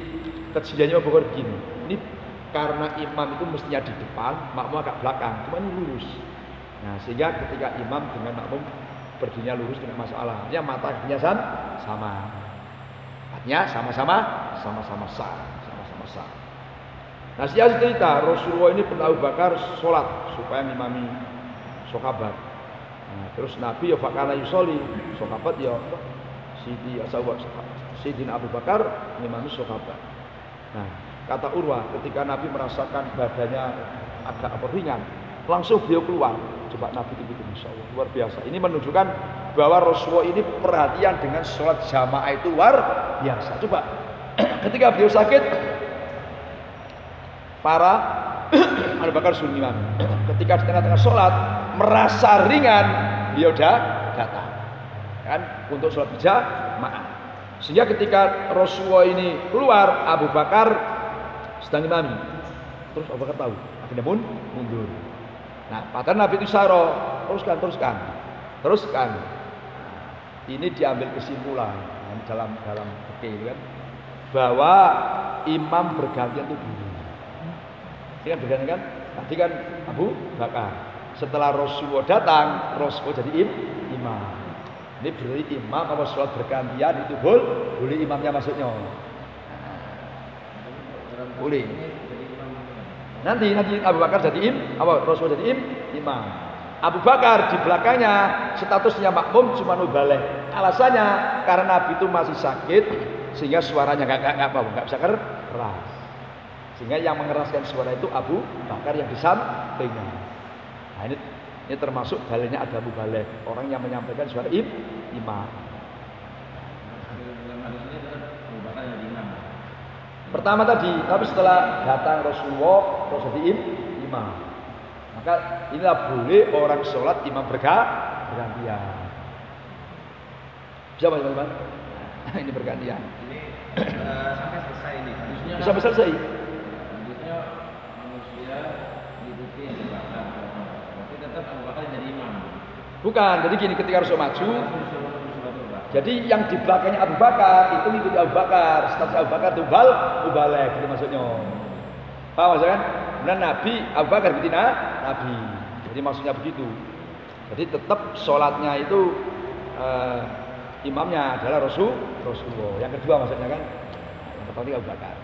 kejadiannya bukan begini. Ini karena imam itu mestinya di depan, makmum agak belakang, cuma ini lurus. Nah, sehingga ketika imam dengan makmum berdirinya lurus tidak masalah. Ya mata kakinya sama. Artinya sama-sama sah. Nah siapa cerita Rasulullah ini pernah Abu Bakar sholat supaya ngimami sahabat. Nah, terus Nabi ya fakana yusoli sahabat ya Sayyidina Abu Bakar ngimami sahabat. Nah kata Urwah ketika Nabi merasakan badannya agak ringan langsung beliau keluar. Coba Nabi itu Masya Allah luar biasa. Ini menunjukkan bahwa Rasulullah ini perhatian dengan sholat jamaah itu luar biasa. Coba ketika beliau sakit para Abu Bakar Sunni ketika di tengah-tengah sholat merasa ringan beliau datang kan untuk sholat berjamaah sehingga ketika Rasulullah ini keluar Abu Bakar sedang imami terus Abu Bakar tahu akhirnya pun mundur. Nah padahal Nabi itu saro teruskan ini diambil kesimpulan dalam fikih kan bahwa imam bergantian itu dulu. Ini kan berbeda kan? Tadi kan Abu Bakar. Setelah Rasulullah datang, Rasulullah jadi imam. Ini berarti imam kalau sholat bergantian itu boleh imamnya maksudnya. Boleh. Nanti Abu Bakar jadi Rasulullah jadi imam. Abu Bakar di belakangnya statusnya makmum cuma nubaleh. Alasannya karena Nabi itu masih sakit sehingga suaranya nggak bisa keras. Sehingga yang mengeraskan suara itu Abu Bakar yang di sampingnya. Nah ini termasuk dalilnya ada mubalek, orang yang menyampaikan suara imam. Pertama tadi, tapi setelah datang Rasulullah terus jadi imam. Maka inilah boleh orang sholat imam bergantian. Bisa teman-teman? Ini bergantian. Ini sampai selesai ini. Bisa sampai selesai. Selanjutnya manusia diikuti Abu Bakar. Tapi tetap Abu Bakar jadi imam. Bukan, jadi gini ketika Rasul maju. Jadi yang di belakangnya Abu Bakar itu mengikuti Abu Bakar. Status Abu Bakar itu balik, itu maksudnya. Paham maksudnya kan? Kemudian Nabi Abu Bakar ikuti Nabi. Jadi maksudnya begitu. Jadi tetap sholatnya itu imamnya adalah Rasulullah. Yang kedua maksudnya kan, yang pertama Abu Bakar.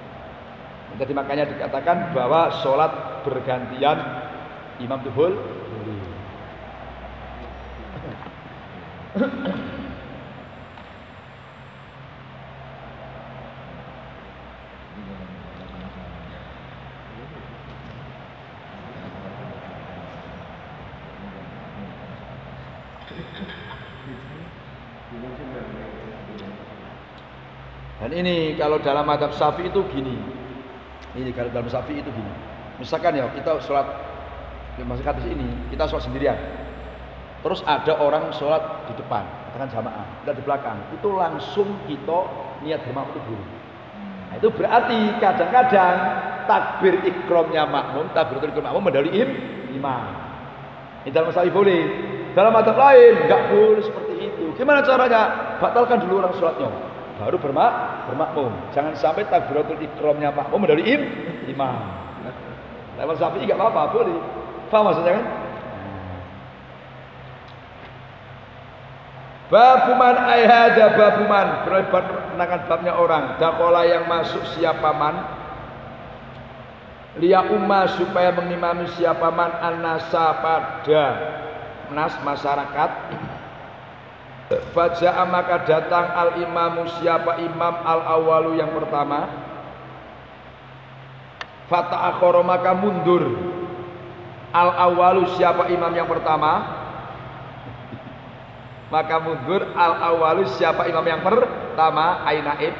Jadi makanya dikatakan bahwa sholat bergantian imam itu boleh. Dan ini kalau dalam mazhab Syafi'i itu gini. Ini kalau dalam Syafi'i itu gini. Misalkan ya kita sholat maksudnya di ini kita sholat sendirian. Terus ada orang sholat di depan, katakan jamaah, kita di belakang. Itu langsung kita niat bermakmum dulu. Nah, itu berarti kadang-kadang takbir ikramnya makmum, takbiratul ikram makmum mendahului imam. Ini dalam Syafi'i boleh. Dalam mazhab lain enggak boleh seperti itu. Gimana caranya? Batalkan dulu orang sholatnya. Baru bermakmum. Jangan sampai takbiratul ikramnya makmum mendahului imam. Dalam Syafi'i enggak apa-apa, boleh. Paham maksudnya kan? Babuman ayhada babuman menerangkan babnya orang dakola yang masuk siapa man liya umma supaya mengimami siapa man an-nasa pada masyarakat. Faja'a maka datang al-imamu siapa imam al-awalu yang pertama. Fata'akhara maka mundur al-awalu siapa imam yang pertama. Maka mundur al-awalu siapa imam yang pertama ainaib.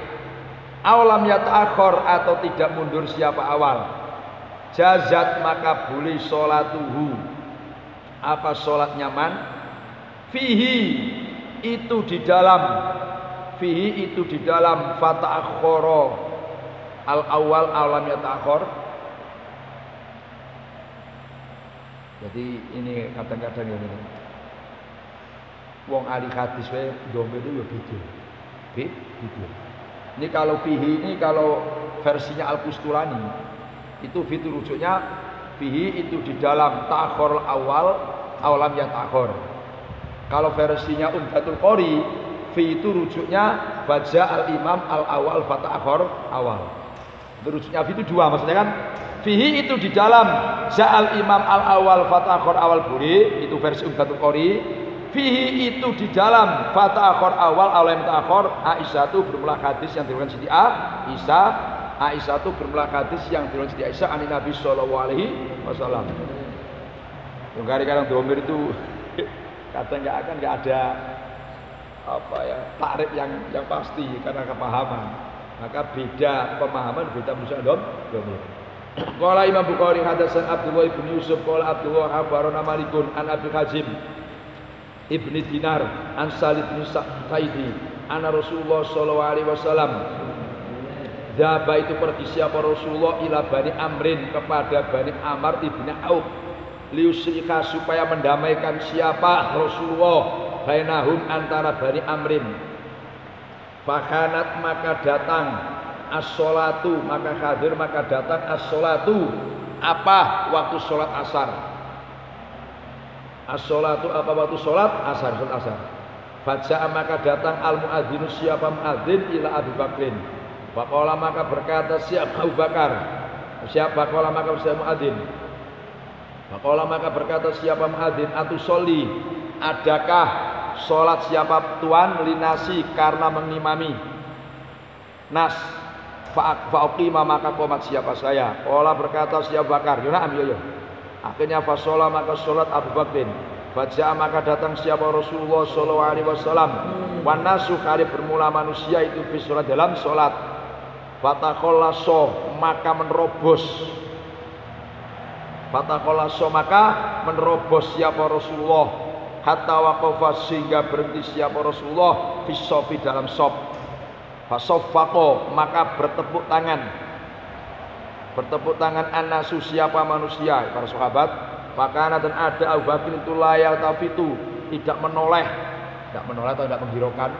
Awalam yata'akhir atau tidak mundur siapa awal. Jazat maka boleh sholatuhu. Apa sholatnya man? Fihi itu di dalam. Fihi itu di dalam fata'akhara al-awal awalam yata'akhir. Jadi ini kadang-kadang ini. Wong ahli hadis wae domir itu ya beda. Beda. Ini kalau fihi ini kalau versinya Al-Qustulani itu fitu rujuknya fihi itu di dalam ta'khir awal awalam ya ta'khir. Kalau versinya Umdatul Qori fi itu rujuknya baca al-imam al-awal fata'khir awal. Itu rujuknya fi itu dua maksudnya kan fihi itu di dalam ja'al imam al-awal fata'khir awal boleh itu versi Umdatul Qori. Fihi itu di dalam fata'akhir awal awalam ta'akhir. Aisyah itu bermula hadis yang diriwayatkan Siti Aisyah itu bermula hadis yang diriwayatkan Siti Aisyah an Nabi sallallahu alaihi wasallam. Yang kadang domir itu kadang enggak ada apa ya takrif yang pasti karena kepahaman. Maka beda pemahaman beda manusia domir. Qala Imam Bukhari hadasan Abdullah bin Yusuf qala Abdullah akhbarana Malikun an Abi Hazim Ibni Dinar an Salid bin Sa'idi anna Rasulullah sallallahu alaihi wasallam Daba itu pergi siapa Rasulullah ila Bani Amrin kepada Bani Amr ibn Auf liusrika supaya mendamaikan siapa Rasulullah bainahum antara Bani Amrin. Fakanat maka datang as-sholatu maka hadir maka datang as-sholatu apa waktu sholat asar. As-sholatu apa waktu sholat asar, sholat asar. Faja'a maka datang al-mu'adzinu siapa mu'adzin ila Abu Bakrin. Faqala maka berkata siapa Abu Bakar. Siapa qala maka siapa mu'adzin. Faqala maka berkata siapa mu'adzin atusolli adakah sholat siapa tuan linasi karena mengimami nas fa'uqima maka qomat siapa saya. Qala berkata siapa Bakar. Yo na'am yo. Akhirnya fasolah maka sholat Abu Bakrin. Faja'a maka datang siapa Rasulullah sallallahu alaihi wasallam. Wan nasu kali bermula manusia itu fi sholat dalam sholat. Fatakolaso maka menerobos. Fatakolaso maka menerobos siapa Rasulullah. Hatta waqafa sehingga berhenti siapa Rasulullah fisofi dalam sop. Fasofako maka bertepuk tangan. Bertepuk tangan anasu siapa manusia para sahabat. Maka dan ada Abu Bakar itu layal tafitu tidak menoleh atau tidak menghiraukan.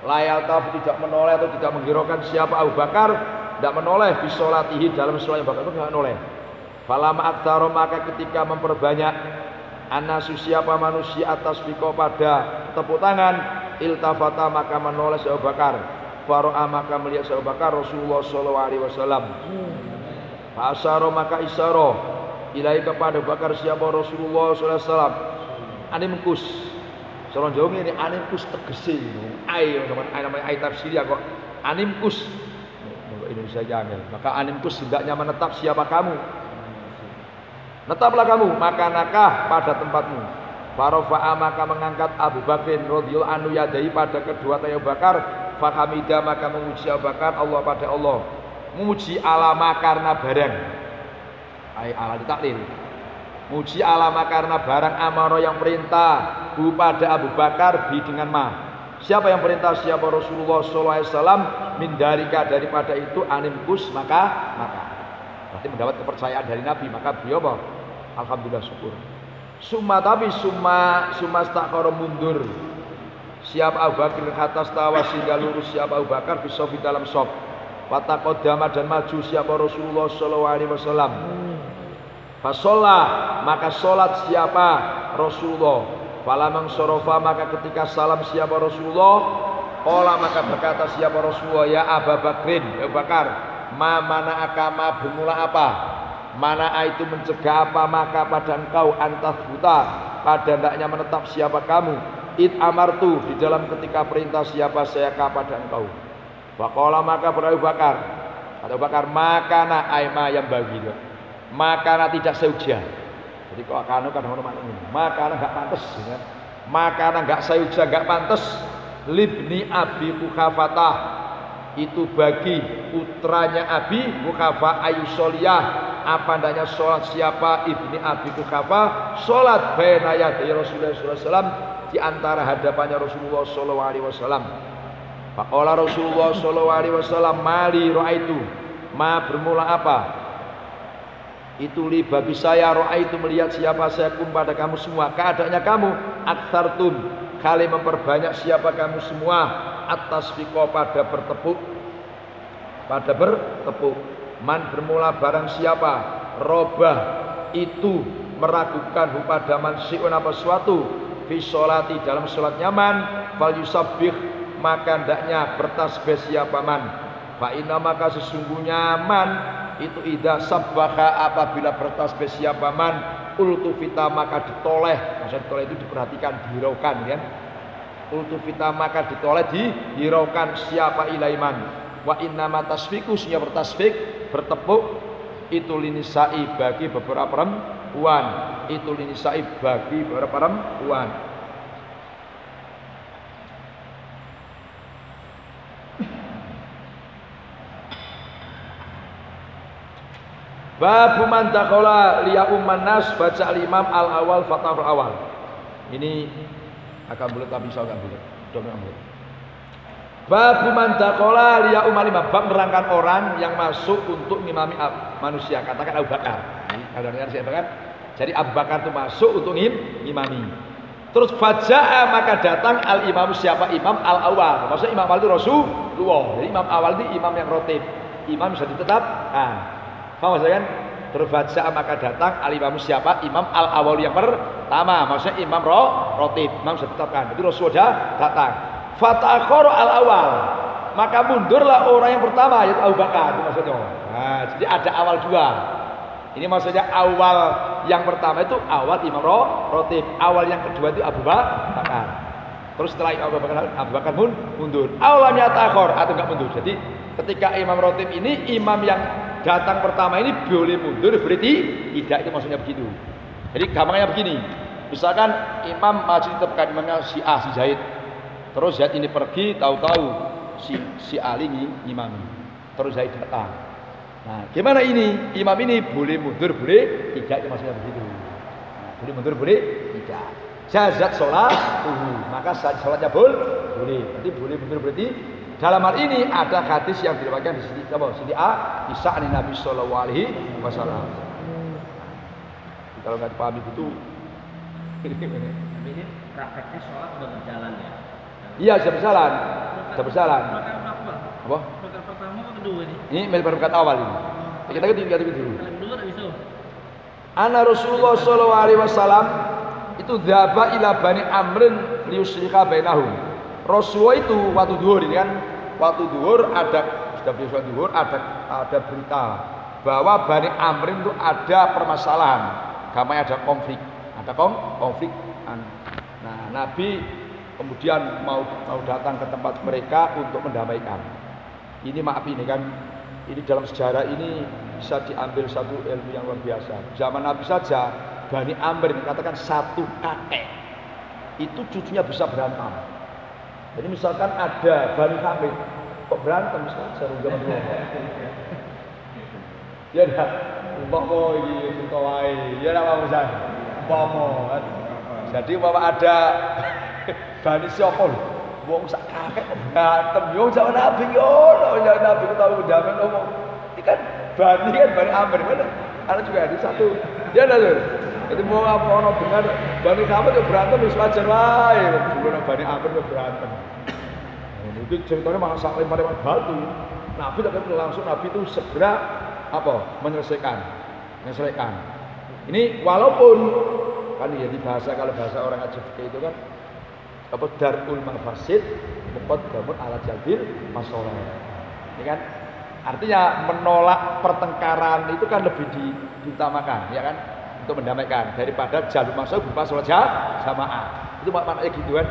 Layal tafitu tidak menoleh atau tidak menghiraukan siapa Abu Bakar tidak menoleh bisolatihi dalam sholat Abu Bakar itu tidak menoleh. Falama aktsara maka ketika memperbanyak anasu siapa manusia atas fiko pada tepuk tangan iltafata maka menoleh Abu Bakar. Faro'a maka melihat Abu Bakar Rasulullah sallallahu alaihi wasallam. Fa asyara maka isyara ilai kepada Abu Bakar siapa Rasulullah sallallahu alaihi wasallam. Animkus. Soron Jawa ini animkus tegese. Ai namanya ai tafsir ya kok. Animkus. Indonesia jangan. Maka animkus hendaknya menetap siapa kamu. Netaplah kamu makanakah pada tempatmu. Farofa'a maka mengangkat Abu Bakar radhiyallahu anhu yadai pada kedua tangan Abu Bakar. Fahamida maka memuji Abu Bakar Allah pada Allah. Memuji alama karena barang. Ai ala ditaklil. Muji alama karena barang amaro yang perintah hu pada Abu Bakar bi dengan ma. Siapa yang perintah siapa Rasulullah sallallahu alaihi wasallam min daripada itu animkus maka berarti mendapat kepercayaan dari Nabi maka beliau apa? Alhamdulillah syukur. Summa stakara mundur. Siapa Abu Bakar atas tawa sehingga lurus siapa Abu Bakar bisa di dalam sop. Fataqaddama dan maju siapa Rasulullah sallallahu alaihi wasallam. Fasolah maka solat siapa Rasulullah. Falamang sorofa maka ketika salam siapa Rasulullah. Ola maka berkata siapa Rasulullah ya Abu Bakrin Abu Bakar. Mana akama bermula apa? Mana itu mencegah apa maka pada engkau antas buta pada hendaknya menetap siapa kamu. Id amartu di dalam ketika perintah siapa saya kepada engkau. Faqala maka Abu Bakar. Abu Bakar makana aima yang bagi. Makana tidak seuja. Jadi kok akano kadang orang makna ini. Makana enggak pantas ya. Makana enggak seuja enggak pantas libni Abi Kuhafatah itu bagi putranya Abi Kuhafa Ayusoliyah apa hendaknya sholat siapa ibni Abi Kuhafa sholat baina yaday Rasulullah sallallahu alaihi wasallam di antara hadapannya Rasulullah sallallahu alaihi wasallam. Faqala Rasulullah sallallahu alaihi wasallam mali raaitu ma bermula apa? Itu li bagi saya raaitu melihat siapa saya kum pada kamu semua keadaannya kamu aktsartum kali memperbanyak siapa kamu semua atas fiko pada bertepuk man bermula barang siapa robah itu meragukan pada man siun apa suatu fi sholati dalam sholat nyaman fal yusabbih maka hendaknya bertasbih siapa man fa inna maka sesungguhnya man itu idza sabbaha apabila bertasbih siapa man ultufita maka ditoleh. Maksud ditoleh itu diperhatikan dihiraukan kan. Ultufita maka ditoleh dihiraukan siapa ilaiman. Wa inna ma tasfiku siapa bertasbih bertepuk itu linisai bagi beberapa perempuan. Itu linisai bagi beberapa perempuan. Babu man dakhala liya umman nas baca al-imam al-awal fatah al-awal. Ini akan boleh tapi saya enggak boleh. Babu man dakhala liya umman imam bab merangkan orang yang masuk untuk ngimami manusia. Katakan Abu Bakar. Ada dengar saya kan? Jadi Abu Bakar itu masuk untuk ngimami. Terus faja'a maka datang al-imam siapa? Imam al-awal. Maksudnya imam awal itu Rasulullah. Jadi imam awal itu imam yang rotib. Imam bisa ditetapkan. Paham maksudnya kan? Terbaca maka datang al-imam siapa? Imam al-awal yang pertama. Maksudnya imam rotib. Imam sudah ditetapkan. Itu Rasulullah datang. Fatakhara al-awal. Maka mundurlah orang yang pertama yaitu Abu Bakar. Itu maksudnya. Nah, jadi ada awal dua. Ini maksudnya awal yang pertama itu awal imam rotib. Awal yang kedua itu Abu Bakar. Terus setelah Abu Bakar mundur. Awalnya takhor atau enggak mundur. Jadi ketika imam rotib ini imam yang datang pertama ini boleh mundur berarti tidak itu maksudnya begitu. Jadi gampangnya begini. Misalkan imam maju ditetapkan imamnya si A si Zaid. Terus Zaid ini pergi tahu-tahu si Ali ngimami. terus Zaid datang. Nah, gimana ini? Imam ini boleh mundur, boleh tidak, maksudnya begitu. Nah, boleh mundur, boleh tidak. Jazat sholat, maka sholatnya boleh. Berarti boleh mundur, berarti dalam hal ini ada hadis yang diriwayatkan di sini, Siti Aisyah Nabi Sallallahu Alaihi Wasallam. Kalau nggak dipahami itu, ini prakteknya sholat sudah berjalan ya? Iya, sudah berjalan. Apa? Rakaat pertama atau kedua ini? Ini rakaat awal ini. Kita dulu. Kalau kedua tak bisa. Ana Rasulullah Sallallahu Alaihi Wasallam itu dzaba ila Bani Amrin liyusyrika bainahum. Rasulullah itu waktu duhur ini kan, waktu duhur sudah sholat duhur ada berita bahwa Bani Amrin itu ada permasalahan, gamanya ada konflik. Nah, Nabi kemudian mau datang ke tempat mereka untuk mendamaikan. Ini maaf ini kan, ini dalam sejarah ini bisa diambil satu ilmu yang luar biasa. Zaman Nabi saja Bani Amr katakan satu kakek itu cucunya bisa berantem. Jadi misalkan ada Bani Hamid kok berantem misalkan seru zaman dulu. Ya dah, umpama iki cerita wae. Ya ora apa-apa. Umpama. Jadi umpama ada Bani siapa lho? Wong sak kakek berantem yo zaman Nabi yo, zaman Nabi tahu damai ngomong. Ini kan Bani Amr kan ada juga ada satu. Ya dah lho. Jadi mau apa ono dengan Bani Amr yo berantem wis wajar wae. Dulu Bani Amr yo berantem. Itu ceritanya malah sampai pada batu. Nabi tapi langsung Nabi itu segera menyelesaikan. Ini walaupun kan ya di bahasa, kalau bahasa orang Aceh itu kan darul mafasid muqaddamun ala jalbil masalah. Ini kan artinya menolak pertengkaran itu kan lebih diutamakan, ya kan, untuk mendamaikan daripada jalur masalah berupa sholat jamaah. Itu maknanya gitu kan.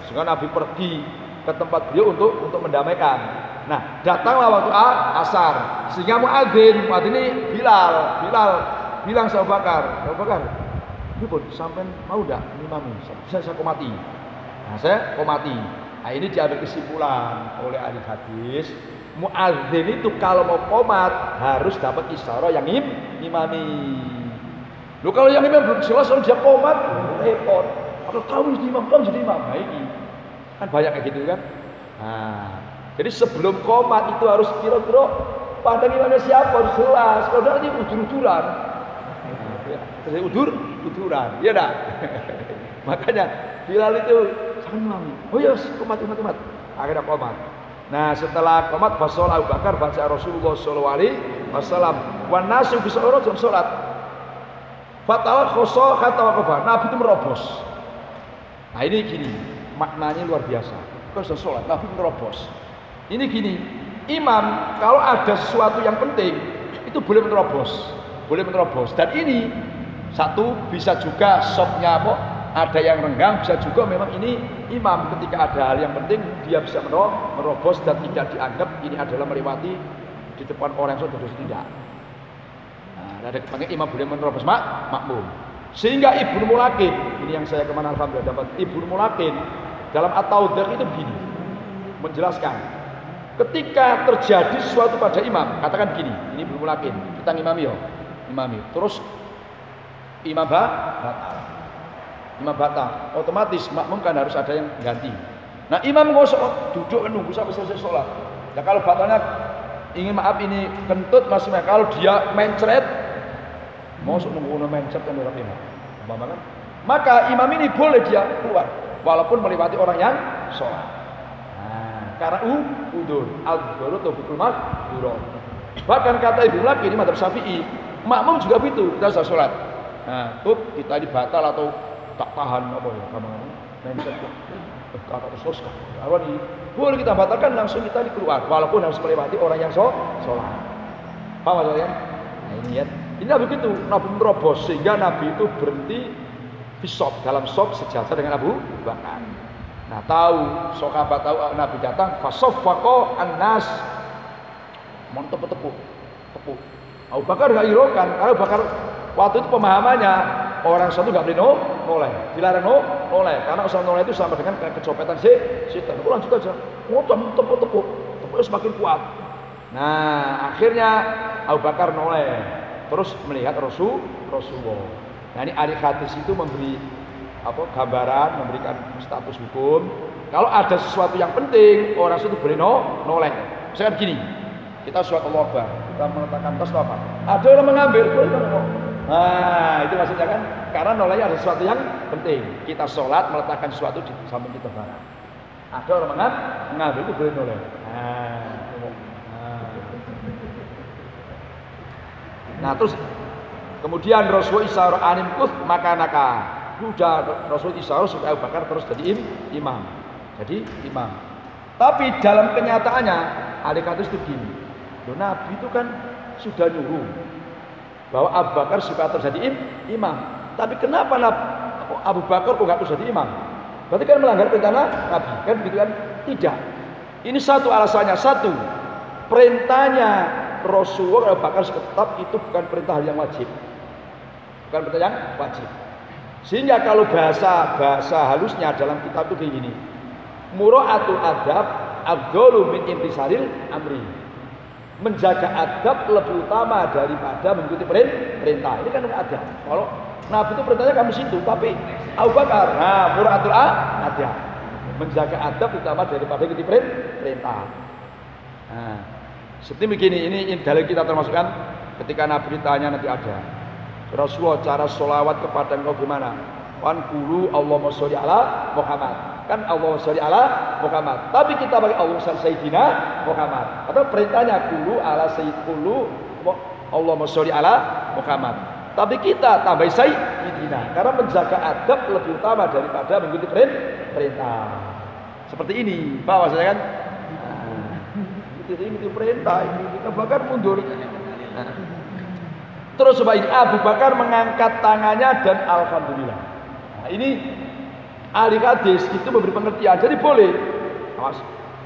Sehingga Nabi pergi ke tempat beliau untuk mendamaikan. Nah, datanglah waktu asar, sehingga muadzin ini Bilal bilang sama Abu Bakar, "Ini pun sampai mau enggak ngimami? Saya komati." Nah, saya komati. Nah, ini diambil kesimpulan oleh ahli hadis, muadzin itu kalau mau komat harus dapat isyarah yang ngimami. Loh, kalau yang imam belum jelas dia komat, repot. Kalau kamu jadi imam, nah ini kan banyak kayak gitu kan. Nah, jadi sebelum komat itu harus kira-kira pandang imamnya siapa, harus jelas. Kalau nanti udur-uduran, terus udur-uduran, ya dah. Makanya Bilal itu sangat imami. Oh yes, komat. Akhirnya komat. Nah, setelah komat, fasol Abu Bakar baca Rasulullah Sallallahu Alaihi Wasallam. Wan nasu bisa orang jam sholat. Fatawa khosoh kata wakafah. Nabi itu merobos. Nah ini gini, maknanya luar biasa. Kalau sudah sholat, Nabi menerobos. Ini gini, imam kalau ada sesuatu yang penting itu boleh menerobos. Dan ini satu bisa juga sopnya ada yang renggang, bisa juga memang ini imam ketika ada hal yang penting dia bisa menerobos dan tidak dianggap ini adalah melewati di depan orang yang sudah tidak. Nah, ada kepanggil imam boleh menerobos makmum. Sehingga Ibnu Mulakin, ini yang saya kemana alhamdulillah dapat, Ibnu Mulakin dalam At-Tawdih itu begini menjelaskan, ketika terjadi sesuatu pada imam, katakan begini, ini Ibnu Mulakin, kita ngimami terus imam batal, otomatis makmum kan harus ada yang ganti. Nah, imam ngosok duduk menunggu sampai selesai sholat. Nah, kalau batalnya ingin ini kentut maksudnya, kalau dia mencret masuk nunggu mencret kan orang imam. Maka imam ini boleh dia keluar walaupun melewati orang yang sholat. Nah, karena udur al-dhurut atau bukul madhurut. Bahkan kata Ibnu Laki ini madhab Syafi'i, makmum juga begitu, kita sudah sholat. Nah, kita ini batal atau tak tahan mencret kata terus boleh kita batalkan, langsung kita keluar walaupun harus melewati orang yang sholat. Paham maksudnya? Nah, ini ya. Ini Nabi begitu, Nabi merobos sehingga Nabi itu berhenti fisop dalam sop sejajar dengan Abu Bakar. Nah, sahabat tahu Nabi datang, fasofako an-nas, mau tepuk. Abu Bakar nggak hiraukan, karena Abu Bakar waktu itu pemahamannya orang satu nggak boleh noleh, dilarang noleh, karena usaha noleh itu sama dengan kecopetan setan. Lanjut aja, tepuk semakin kuat. Nah, akhirnya Abu Bakar noleh, terus melihat Rasulullah. Nah, ini ahli hadis itu memberi gambaran, memberikan status hukum. Kalau ada sesuatu yang penting, orang itu boleh noleh. Misalkan gini, kita sholat Allah Akbar, kita meletakkan tas apa? Ada orang mengambil, boleh noleh. Nah, itu maksudnya kan, karena nolehnya ada sesuatu yang penting. Kita sholat meletakkan sesuatu di samping kita barang. Ada orang mengambil itu boleh noleh. Nah, terus kemudian Rasul Isyarat anim kuth makanaka. Sudah Rasul Isyarat supaya Abu Bakar terus jadi imam. Jadi imam. Tapi dalam kenyataannya ahli hadis itu gini. Loh, Nabi itu kan sudah nyuruh bahwa Abu Bakar supaya terjadi imam. Tapi kenapa Abu Bakar kok nggak terus jadi imam? Berarti kan melanggar perintah Nabi, kan begitu kan? Tidak. Ini satu alasannya, satu perintahnya Rasulullah Abu Bakar tetap itu bukan perintah yang wajib. Bukan perintah yang wajib. Sehingga kalau bahasa halusnya dalam kitab itu kayak gini. Mura'atul adab afdalu min intisaril amri. Menjaga adab lebih utama daripada mengikuti perintah. Ini kan adab. Kalau Nabi itu perintahnya kamu situ, tapi Abu Bakar, nah mura'atul adab. Menjaga adab utama daripada mengikuti perintah. Nah, seperti begini, ini dalil kita termasukkan ketika Nabi ditanya nanti ada Rasulullah cara sholawat kepada engkau gimana? Wan kulu Allahumma sholli ala Muhammad. Kan Allahumma sholli ala Muhammad. Tapi kita pakai Allahumma sholli sayyidina Muhammad. Atau perintahnya kulu ala sayyid kulu Allahumma sholli ala Muhammad. Tapi kita tambah sayyidina karena menjaga adab lebih utama daripada mengikuti perintah. Seperti ini, Pak maksudnya kan? Ini perintah, ini kita bakar mundur. Terus coba ini Abu Bakar mengangkat tangannya dan alhamdulillah. Nah, ini ahli hadis itu memberi pengertian. Jadi boleh.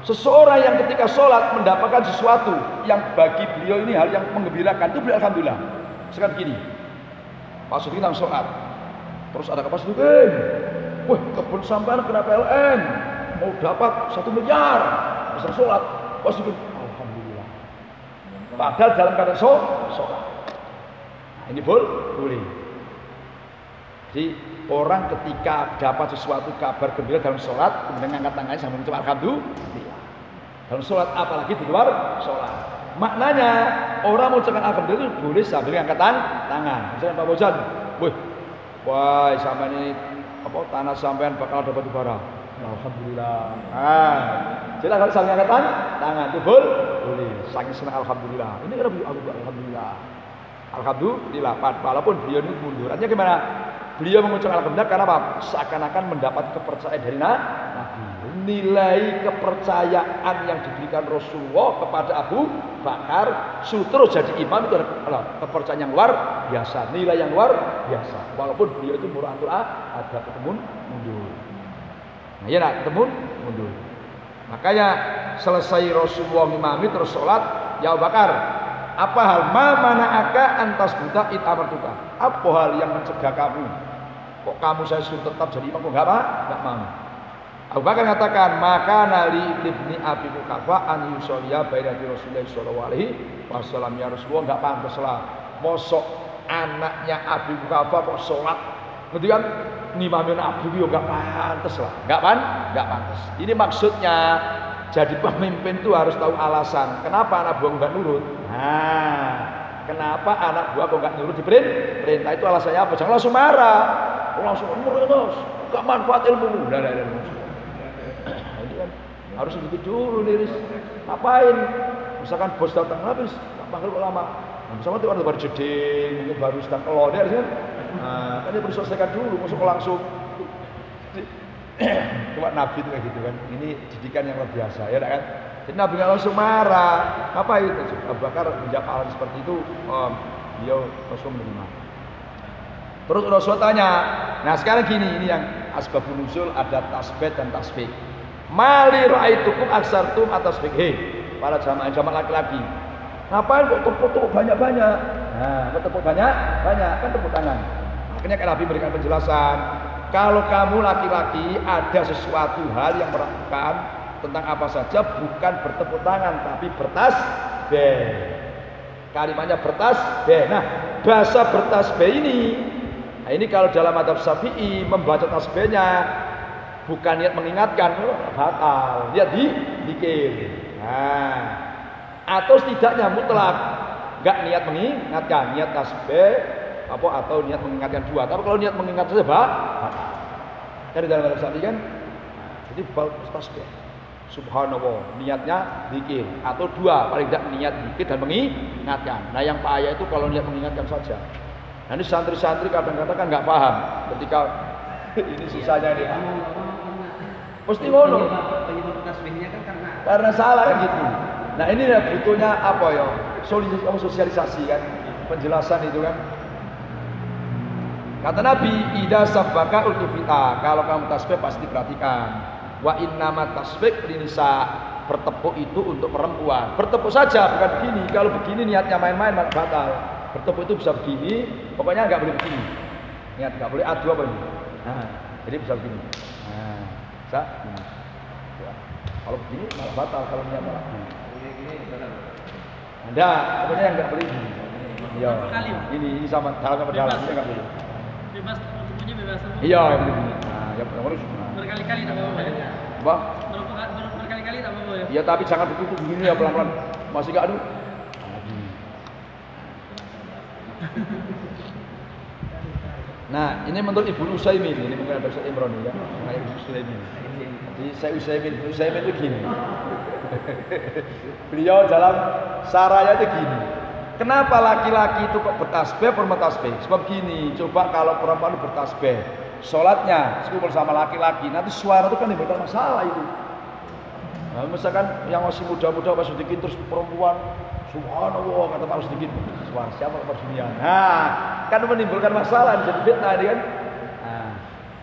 Seseorang yang ketika sholat mendapatkan sesuatu yang bagi beliau ini hal yang menggembirakan itu beliau alhamdulillah. Sekarang gini, Pak Sufi nang sholat, terus ada kapas Sufi, wah kebun sampean kena PLN, mau dapat 1 miliar, bisa sholat, Pak Sufi. Padahal dalam keadaan sholat. Nah, ini boleh. Jadi orang ketika dapat sesuatu kabar gembira dalam sholat, kemudian angkat tangannya sambil mengucap alhamdulillah. Dalam sholat, apalagi di luar sholat. Maknanya orang mengucapkan alhamdulillah itu boleh sambil angkat tangan. Misalnya Pak Bojan, wah sampai ini tanah sampean bakal dapat bara. Alhamdulillah. Nah, jadi kalau sambil angkat tangan itu boleh. Sangat senang alhamdulillah. Ini kan alhamdulillah. Alhamdulillah. Walaupun beliau ini mundur. Artinya gimana? Beliau mengucapkan alhamdulillah karena apa? Seakan-akan mendapat kepercayaan dari Nabi. Nilai kepercayaan yang diberikan Rasulullah kepada Abu Bakar terus jadi imam itu adalah kepercayaan yang luar biasa, nilai yang luar biasa. Walaupun beliau itu mura'atul ada ketemu mundur. Nah, ya nak ketemu mundur. Makanya selesai Rasulullah imami terus sholat, ya Abu Bakar, apa hal mana'aka antas buta itamartuka? Apa hal yang mencegah kamu? Kok kamu saya suruh tetap jadi imam kok enggak mau? Abu Bakar katakan, maka nali ibni Abi Quhafa an yusolliya baina Rasulullah sallallahu alaihi wasallam, ya Rasulullah enggak pantas lah. Mosok anaknya Abi Quhafa kok sholat. Ngerti kan? Ngimamin Abu yo enggak pantas lah. Enggak pantas. Ini maksudnya jadi pemimpin itu harus tahu alasan. Kenapa anak buah enggak nurut? Nah, kenapa anak buah kok enggak nurut di perintah itu alasannya apa? Jangan langsung marah. Langsung nurut, enggak manfaat ilmu. Ini kan harus begitu dulu nih. Ngapain? Misalkan bos datang habis, panggil lama. Nah, misalkan itu baru jeding, mungkin baru sedang kelodar kan. Nah, kan dia perlu selesaikan dulu, masuk langsung. Cuma Nabi itu kayak gitu kan. Ini didikan yang luar biasa, ya kan? Jadi Nabi nggak langsung marah. Ngapain? Abu Bakar menjawab hal seperti itu, beliau Rasul menerima. Terus Rasul tanya, nah sekarang gini, ini yang asbabun nuzul ada tasbih dan tasfik. Mali ra'aitukum aksartum atas fikih. Para jamaah laki-laki. Ngapain kok tepuk banyak-banyak? Nah, kok tepuk banyak kan tepuk tangan. Akhirnya Nabi berikan penjelasan. Kalau kamu laki-laki ada sesuatu hal yang meragukan tentang apa saja, bukan bertepuk tangan tapi bertasbih. Kalimatnya bertasbih. Nah, bahasa bertasbih ini, nah ini kalau dalam madzhab Syafi'i membaca tasbihnya bukan niat mengingatkan, batal. Niat dikir. Nah, atau setidaknya mutlak, enggak niat mengingatkan, niat tasbih apa atau niat mengingatkan dua. Tapi kalau niat mengingat saja batal. Dari dalam madzhab Syafi'i kan, jadi tasbih. Subhanallah, niatnya zikir atau dua, paling tidak niat zikir dan mengingatkan. Nah, yang payah itu kalau niat mengingatkan saja. Nah, ini santri-santri kadang-kadang kan nggak paham ketika ini susahnya nih. Mesti ngono. Penyebab tasbihnya kan karena salah kan gitu. Nah, ini ya butuhnya apa ya? Sosialisasi kan, penjelasan itu kan. Kata Nabi, "Idza sabbaka ultifita." Kalau kamu tasbih pasti perhatikan. Wa innama tasbih linisa, bertepuk itu untuk perempuan. Bertepuk saja, bukan begini. Kalau begini niatnya main-main malah batal. Bertepuk itu bisa begini, pokoknya nggak boleh begini. Niat nggak boleh adu apa ini. Nah, jadi bisa begini. Nah, bisa. Ya. Kalau begini malah batal kalau niat malah begini. Anda, pokoknya yang nggak boleh begini. Iya. Ini sama dalam apa dalam ini nggak boleh. Bebas, bertepuknya bebas semua. Iya, begini. Nah, ya harus. Berkali-kali tak apa-apa ya? Apa? Berkali-kali tak apa-apa ya? Ya tapi jangan begitu begini ya pelan-pelan. Masih gak aduh. Nah, ini menurut Ibnu Utsaimin, ini bukan bahasa Imron ya. Nah, Ibnu Utsaimin. Jadi saya Utsaimin itu gini. Beliau dalam saraya itu gini. Kenapa laki-laki itu kok bertasbih, perempuan tasbih? Sebab gini, coba kalau perempuan bertasbih, sholatnya sekumpul sama laki-laki, nanti suara itu kan menimbulkan masalah itu. Nah, misalkan yang masih muda-muda pas sedikit terus perempuan, subhanallah kata Pak sedikit, suara siapa Pak dunia? Nah, kan menimbulkan masalah, jadi fitnah ini kan.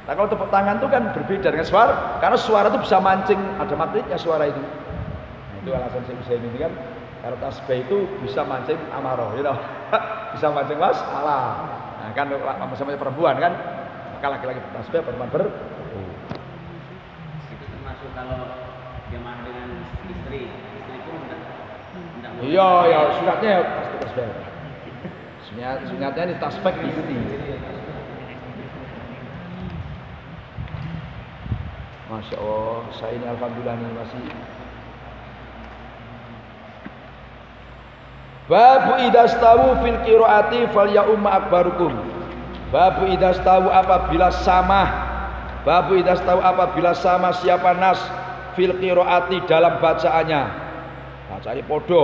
Nah, kalau tepuk tangan itu kan berbeda dengan suara, karena suara itu bisa mancing, ada magnetnya suara itu. Nah, itu alasan saya ini kan. Kalau tasbih itu bisa mancing amarah, gitu. Bisa mancing masalah. Nah, kan sama-sama perempuan kan, maka laki-laki bertasbih, perempuan itu termasuk kalau jamaah dengan istri pun tidak. Iya, ya sunatnya ya pasti tasbih. Sunatnya ini tasbih diikuti. Masya Allah, saya ini alhamdulillah ini masih. Babu idastawu fil qiraati falya'umma akbarukum. Babu idastawu apabila sama. Babu idastawu apabila sama siapa nas fil qiraati dalam bacaannya. Bacaan podo.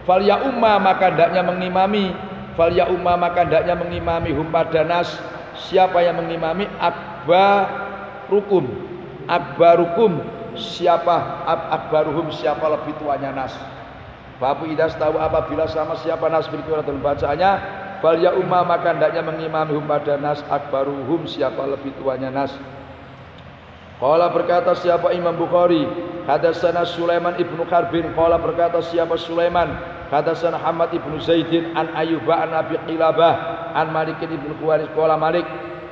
Falya'umma maka hendaknya mengimami. Falya'umma maka hendaknya mengimami hum pada nas. Siapa yang mengimami akbarukum. Akbarukum siapa akbaruhum siapa lebih tuanya nas. Babu idas tahu apabila sama siapa nas fil qiraat dalam bacaannya, fal ya umma maka hendaknya mengimami hum pada nas akbaruhum siapa lebih tuanya nas. Qala berkata siapa Imam Bukhari, hadatsana Sulaiman ibnu Harbin, qala berkata siapa Sulaiman, hadatsana Hamad ibnu Zaidin an Ayyuba an Abi Qilabah an Malik ibnu Khuwaris, qala Malik,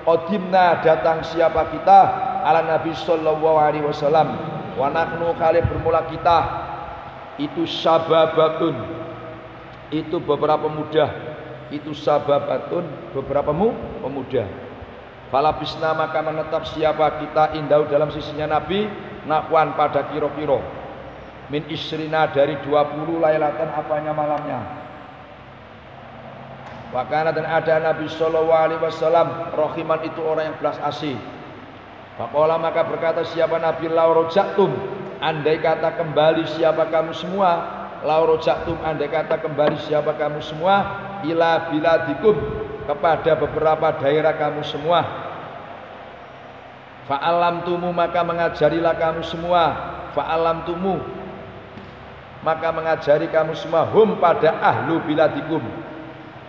qadimna datang siapa kita ala Nabi sallallahu alaihi wasallam wa nahnu kali bermula kita itu sababatun, itu beberapa muda, itu sababatun beberapa pemuda. Falabisna maka menetap siapa kita indau dalam sisinya Nabi nakwan pada kiro-kiro min isrina dari 20 lailatan apanya malamnya. Wakana dan ada Nabi sallallahu alaihi wasallam rohiman itu orang yang belas asih. Faqala maka berkata siapa Nabi laurojatum andai kata kembali siapa kamu semua, laurojatum andai kata kembali siapa kamu semua, ila biladikum kepada beberapa daerah kamu semua. Fa'alam tumu maka mengajarilah kamu semua, fa'alam tumu maka mengajari kamu semua hum pada ahlu biladikum,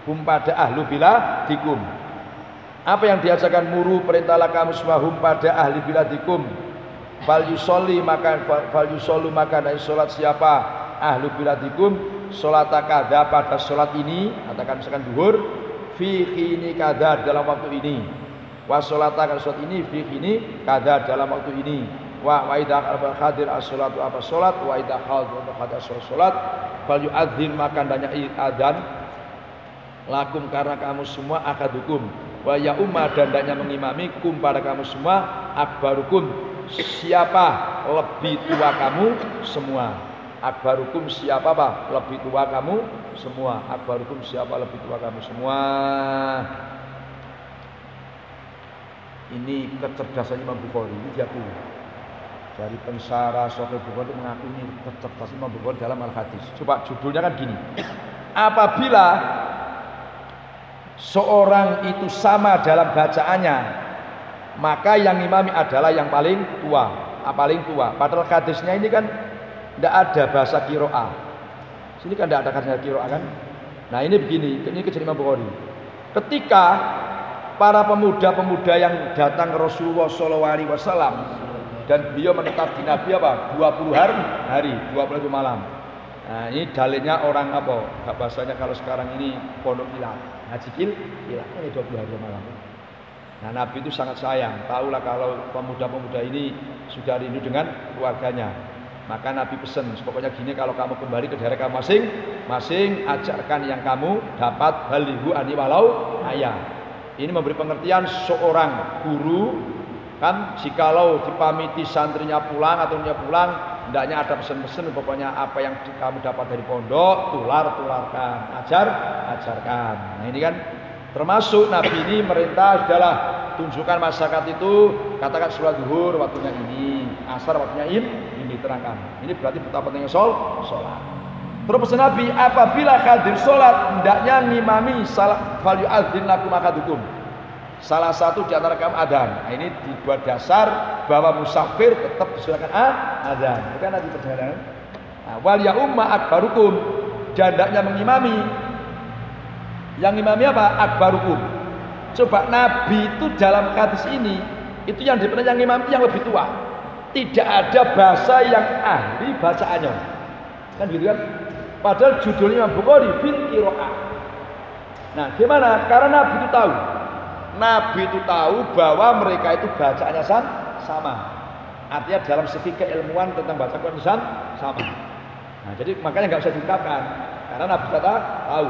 hum pada ahlu biladikum. Apa yang diajarkan muru perintahlah kamu semua hum pada ahli biladikum. Fal yusolli maka dari solat siapa ahlu biladikum solat kada pada solat ini, katakan misalkan duhur fi ini kada dalam waktu ini, wa solatakan solat ini fi ini kada dalam waktu ini, wa idza hadir as-salatu apa solat, wa idza hadir as-salat fal yu'adzin maka hendaknya adzan lakum karena kamu semua akadukum wa ya umma dan hendaknya mengimami kum pada kamu semua akbarukum siapa lebih tua kamu semua. Akbarukum siapa apa? Lebih tua kamu semua. Akbarukum siapa lebih tua kamu semua. Ini kecerdasan Imam Bukhari ini diakui. Dari pensara Sahih Bukhari mengakui ini kecerdasan Imam Bukhari dalam Al-Hadis. Coba judulnya kan gini. Apabila seorang itu sama dalam bacaannya, maka yang imami adalah yang paling tua, paling tua. Padahal hadisnya ini kan tidak ada bahasa qiraah. Sini kan tidak ada bahasa qiraah kan? Nah ini begini, ini kejadian Imam Bukhari. Ketika para pemuda-pemuda yang datang ke Rasulullah SAW dan beliau menetap di Nabi apa? 20 hari, 20 malam. Nah ini dalilnya orang apa? Gak bahasanya kalau sekarang ini pondok ilah, ngaji ilah, ini 20 hari malam. Nah Nabi itu sangat sayang, tahulah kalau pemuda-pemuda ini sudah rindu dengan keluarganya. Maka Nabi pesan, pokoknya gini, kalau kamu kembali ke daerah kamu masing-masing, ajarkan yang kamu dapat balighu ani walau ayah. Ini memberi pengertian seorang guru kan, jikalau dipamiti santrinya pulang atau dia pulang, hendaknya ada pesan-pesan, pokoknya apa yang kamu dapat dari pondok, tularkan, ajarkan. Nah ini kan termasuk Nabi ini merintah adalah tunjukkan masyarakat itu, katakan sholat zuhur waktunya ini, asar waktunya ini diterangkan. Ini berarti betapa pentingnya sholat. Terus pesan Nabi, apabila hadir sholat hendaknya ngimami salat fal yu'adzin lakum akadukum. Salah satu di antara kamu adzan. Nah, ini dibuat dasar bahwa musafir tetap disilakan adzan. Bukan Nabi perjalanan. Nah, wal ya umma akbarukum, dan hendaknya mengimami. Yang imami apa? Akbarukum. Coba Nabi itu dalam hadis ini itu yang diperintah yang imam yang lebih tua. Tidak ada bahasa yang ahli bacaannya. Kan gitu kan? Padahal judulnya Imam Bukhari fil qiraah. Nah, gimana? Karena Nabi itu tahu. Nabi itu tahu bahwa mereka itu bacaannya sama. Artinya dalam segi keilmuan tentang baca Quran sama. Nah, jadi makanya nggak bisa diungkapkan karena Nabi tahu.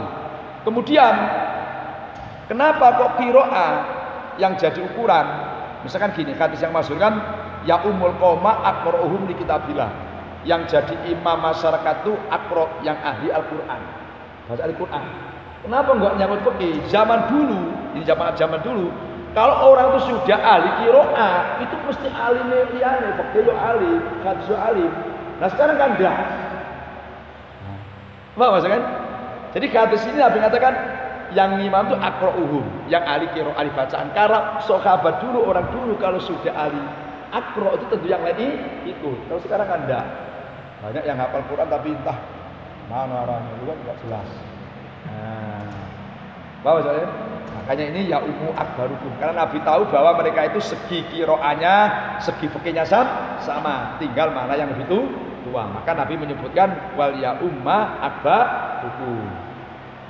Kemudian kenapa kok qiraah yang jadi ukuran? Misalkan gini, hadis yang masuk kan ya umul qoma aqra'uhum li kitabillah. Yang jadi imam masyarakat itu aqra, yang ahli Al-Qur'an. Baca Al-Qur'an. Kenapa enggak nyambut fikih? Zaman dulu, ini zaman dulu, kalau orang itu sudah ahli qiraah, itu mesti ahli liyane, fikih yo ahli, hadis yo ahli. Nah, sekarang kan enggak. Paham maksudnya kan? Jadi hadis ini Nabi mengatakan yang imam itu aqra'uhum, yang ahli qiraah, ahli bacaan. Karena sahabat dulu, orang dulu kalau sudah ahli aqra itu tentu yang lain ikut. Kalau sekarang kan enggak. Banyak yang hafal Quran tapi entah mana arahnya, itu kan enggak jelas. Nah, bahwa saya makanya ini ya ummu akbarukum, karena Nabi tahu bahwa mereka itu segi qiraahnya, segi fikihnya sama, tinggal mana yang lebih tua. Maka Nabi menyebutkan wal ya umma akbarukum.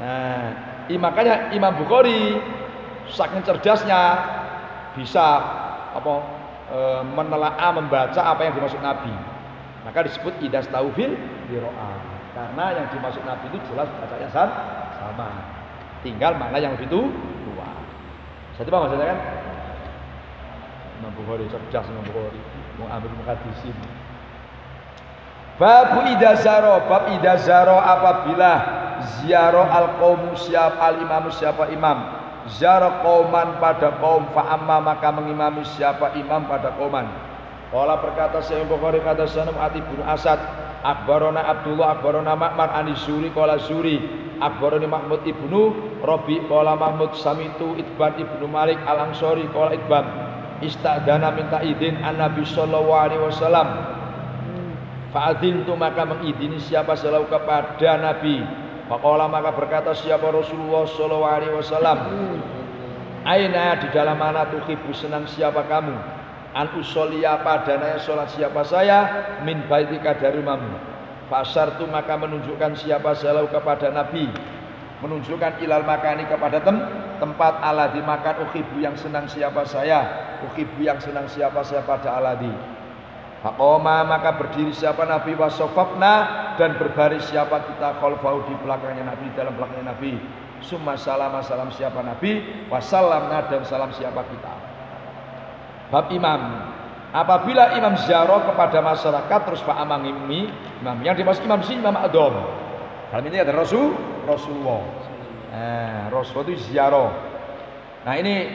Nah, makanya Imam Bukhari saking cerdasnya bisa menelaah, membaca apa yang dimaksud Nabi. Maka disebut idas taufil qiraah. Karena yang dimaksud Nabi itu jelas bacanya sama. Tinggal mana yang lebih tua. Jadi apa maksudnya kan? Imam Bukhari cerdas, Imam Bukhari mau ambil muhaddisin. Bab idazaro apabila ziarah al-qaum siapa al-imam siapa imam. Ziarah qauman pada kaum fa'amma maka mengimami siapa imam pada qauman. Qala berkata Sahih Bukhari kata Sanam Ati bin Asad Akbarona Abdullah Akbarona Ma'mar Ani Zuri qala Zuri Akbaroni Mahmud ibnu Rabi qala Mahmud Samitu Itban ibnu Malik Al-Ansori qala Itban Istadana minta izin an Nabi sallallahu alaihi wasallam. Fa'adzintu maka mengizini siapa selalu kepada Nabi. Faqala maka berkata siapa Rasulullah sallallahu alaihi wasallam. Aina di dalam mana tuhibbu senang siapa kamu? An usolliya padanya salat siapa saya min baitika dari rumahmu. Fasartu maka menunjukkan siapa selalu kepada Nabi, menunjukkan ilal makani kepada tempat aladi makan uhibbu yang senang siapa saya, uhibbu yang senang siapa saya pada aladi. Faqoma maka berdiri siapa Nabi wasofafna dan berbaris siapa kita khalfahu di belakangnya Nabi, dalam belakangnya Nabi. Summa salama, salam siapa Nabi, wasallamna, dan salam siapa kita. Bab imam. Apabila imam ziarah kepada masyarakat terus Pak Amang imam yang dimaksud imam sini Imam Adom. Dalam ini ada Rasulullah. Rasul itu ziarah. Nah ini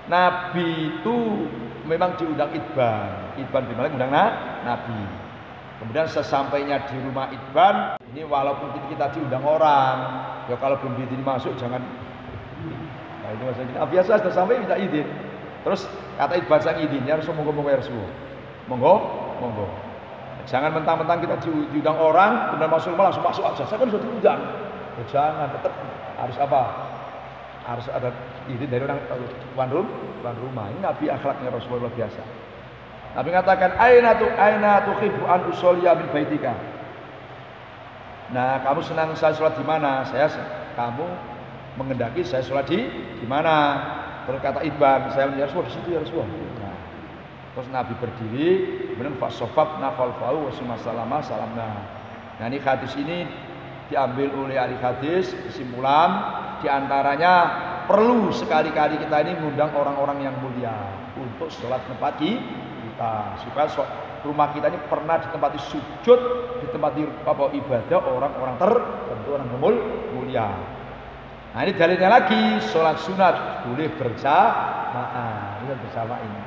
Nabi itu memang diundang Idban bin Malik undang Nabi. Kemudian sesampainya di rumah Idban, ini walaupun kita diundang orang, ya kalau belum diizin masuk jangan. Nah itu maksudnya biasa sudah sampai minta izin. Terus kata Idban sang izin, ya Rasul monggo ya Rasul. Monggo. Jangan mentang-mentang kita diundang orang, kemudian langsung masuk aja. Saya kan sudah diundang. Ya, jangan, tetap harus apa? Harus ada izin dari orang tuan rumah. Ini Nabi akhlaknya Rasulullah biasa. Nabi mengatakan aina tuhibbu an usolliya min baitika. Nah, kamu senang saya sholat di mana? Kamu mengendaki saya sholat di mana? Terus kata Idban, saya menjadi Rasulullah di situ ya Rasulullah. Nah, terus Nabi berdiri, kemudian fasofabna khalfahu wa salamna. Nah, ini hadis ini diambil oleh ahli hadis, kesimpulan diantaranya perlu sekali-kali kita ini mengundang orang-orang yang mulia untuk sholat tempat kita, supaya rumah kita ini pernah ditempati sujud, ditempati ibadah orang-orang tertentu, orang mulia. Nah ini dalilnya lagi, sholat sunat boleh berjamaah, ini bersama ini.